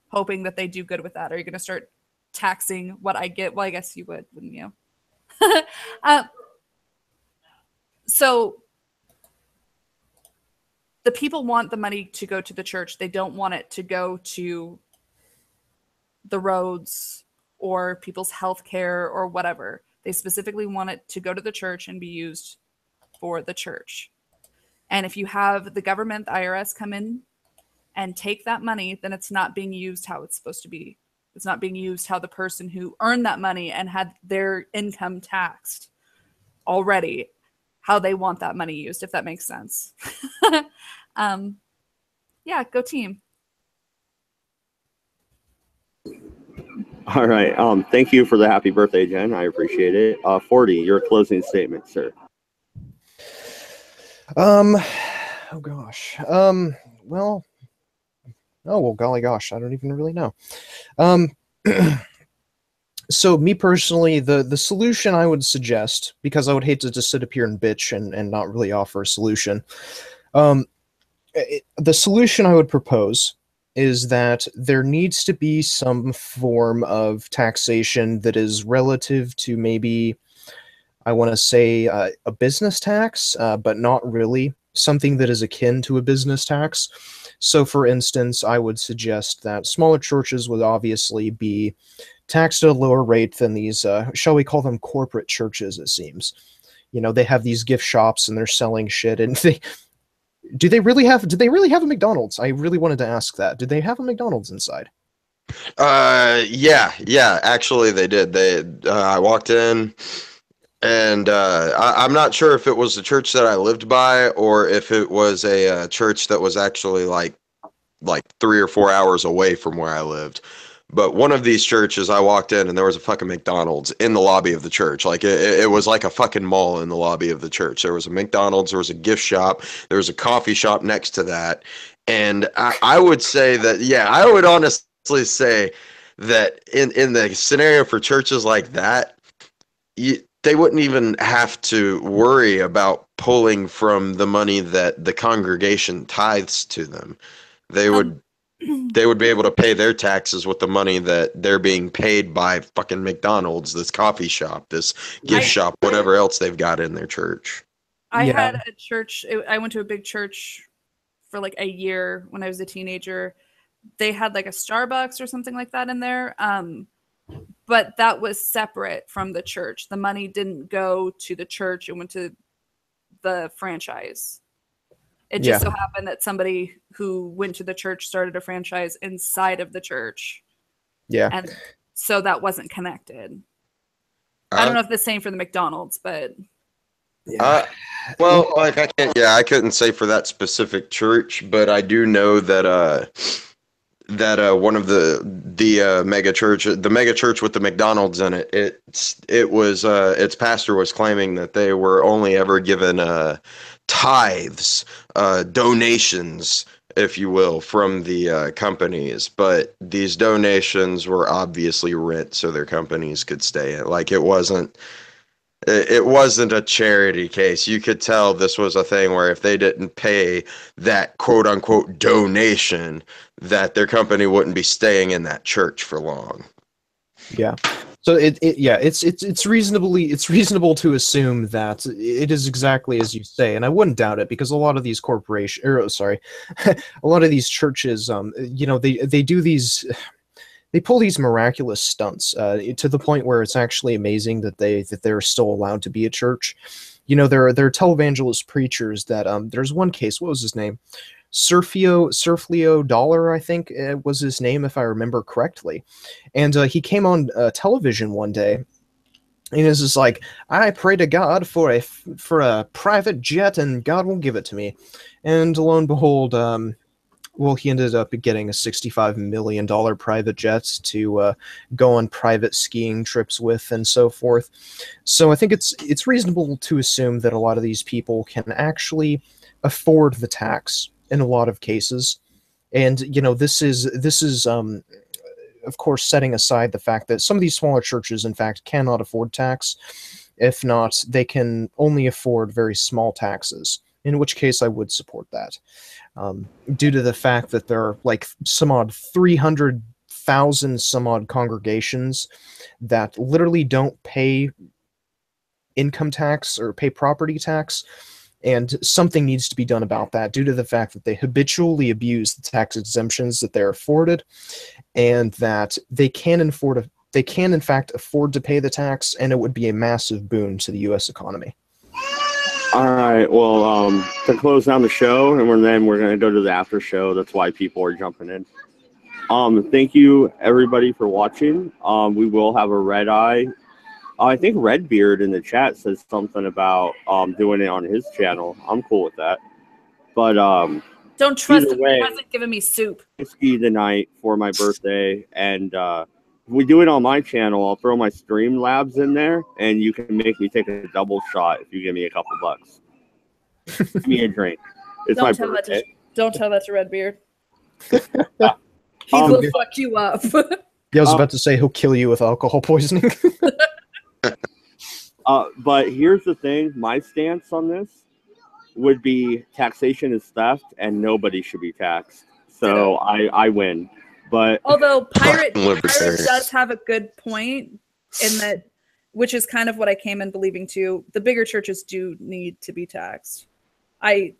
hoping that they do good with that? Are you going to start taxing what I get? Well, I guess you would, wouldn't you? So the people want the money to go to the church. They don't want it to go to the roads or people's health care or whatever. They specifically want it to go to the church and be used for the church. And if you have the government, the IRS, come in and take that money, then it's not being used how it's supposed to be. It's not being used how the person who earned that money and had their income taxed already, how they want that money used, if that makes sense. Yeah, go team. All right. Thank you for the happy birthday, Jen. I appreciate it. 40, your closing statement, sir. Oh gosh. Well, oh well, golly gosh, I don't even really know. So me personally, the solution I would suggest, because I would hate to just sit up here and bitch and not really offer a solution. The solution I would propose is that there needs to be some form of taxation that is relative to, maybe, I want to say, a business tax, but not really. Something that is akin to a business tax. So, for instance, I would suggest that smaller churches would obviously be taxed at a lower rate than these, shall we call them, corporate churches, it seems. You know, they have these gift shops and they're selling shit, and did they really have a McDonald's? I really wanted to ask that. Did they have a McDonald's inside? Yeah, actually they did. I walked in, and I'm not sure if it was the church that I lived by or if it was a church that was actually like 3 or 4 hours away from where I lived. But one of these churches, I walked in and there was a fucking McDonald's in the lobby of the church. Like it was like a fucking mall in the lobby of the church. There was a McDonald's, there was a gift shop, there was a coffee shop next to that. And I would say that, yeah, I would honestly say that in the scenario for churches like that, they wouldn't even have to worry about pulling from the money that the congregation tithes to them. They would be able to pay their taxes with the money that they're being paid by fucking McDonald's, this coffee shop, this gift shop, whatever else they've got in their church. I had a church. I went to a big church for like a year when I was a teenager. They had like a Starbucks or something like that in there. But that was separate from the church. The money didn't go to the church. It went to the franchise. It just so happened that somebody who went to the church started a franchise inside of the church. Yeah. And so that wasn't connected. I don't know if the same for the McDonald's, but well, like I couldn't say for that specific church, but I do know that one of the mega church, the mega church with the McDonald's in it, it was its pastor was claiming that they were only ever given tithes, donations, if you will, from the companies, but these donations were obviously rent so their companies could stay in. Like it wasn't a charity case. You could tell this was a thing where if they didn't pay that quote unquote donation, that their company wouldn't be staying in that church for long. Yeah. So it's reasonable to assume that it is exactly as you say, and I wouldn't doubt it because a lot of these a lot of these churches, they do these. They pull these miraculous stunts to the point where it's actually amazing that they're still allowed to be a church. There are televangelist preachers that there's one case. What was his name? Surfleo Dollar, I think was his name, if I remember correctly. And he came on television one day, and it's just like, I pray to God for a private jet, and God will give it to me. And lo and behold, he ended up getting a $65 million private jet to go on private skiing trips with and so forth. So I think it's reasonable to assume that a lot of these people can actually afford the tax in a lot of cases. And, this is of course, setting aside the fact that some of these smaller churches, in fact, cannot afford tax. If not, they can only afford very small taxes, in which case I would support that. Due to the fact that there are like some odd 300,000 some odd congregations that literally don't pay income tax or pay property tax, and something needs to be done about that due to the fact that they habitually abuse the tax exemptions that they're afforded, and that they can in fact afford to pay the tax, and it would be a massive boon to the U.S. economy. All right. Well, to close down the show, and then we're going to go to the after show. That's why people are jumping in. Thank you everybody for watching. We will have a red eye. I think Redbeard in the chat says something about doing it on his channel. I'm cool with that. But don't trust him. Way, he hasn't given me soup. Whiskey tonight for my birthday, and if we do it on my channel, I'll throw my Streamlabs in there, and you can make me take a double shot if you give me a couple bucks. Give me a drink. It's my birthday. Don't tell that to Redbeard. He will fuck you up. Yeah, I was about to say he'll kill you with alcohol poisoning. But here's the thing. My stance on this would be taxation is theft, and nobody should be taxed. So I win. But although Pirate does have a good point in that, which is kind of what I came in believing too. The bigger churches do need to be taxed. I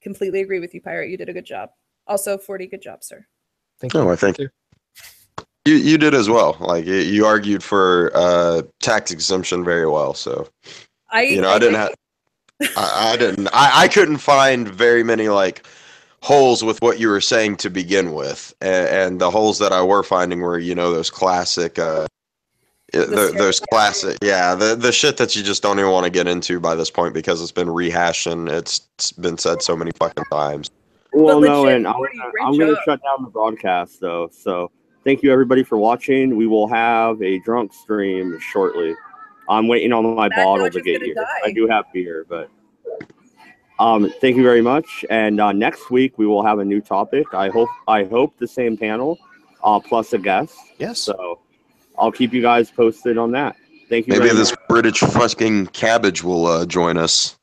completely agree with you, Pirate. You did a good job. Also, 40, good job, sir. Thank you. Oh, I thank you. You did as well. Like you argued for tax exemption very well. So I couldn't find very many like holes with what you were saying to begin with, and the holes that I were finding were those classic the shit that you just don't even want to get into by this point because it's been rehashed and it's been said so many fucking times. Well, no, and I'm going to shut down the broadcast though. So thank you everybody for watching. We will have a drunk stream shortly. I'm waiting on my bottle to get here. I do have beer, but thank you very much. And next week we will have a new topic. I hope the same panel, plus a guest. Yes. So I'll keep you guys posted on that. Thank you. Maybe this British fucking cabbage will join us.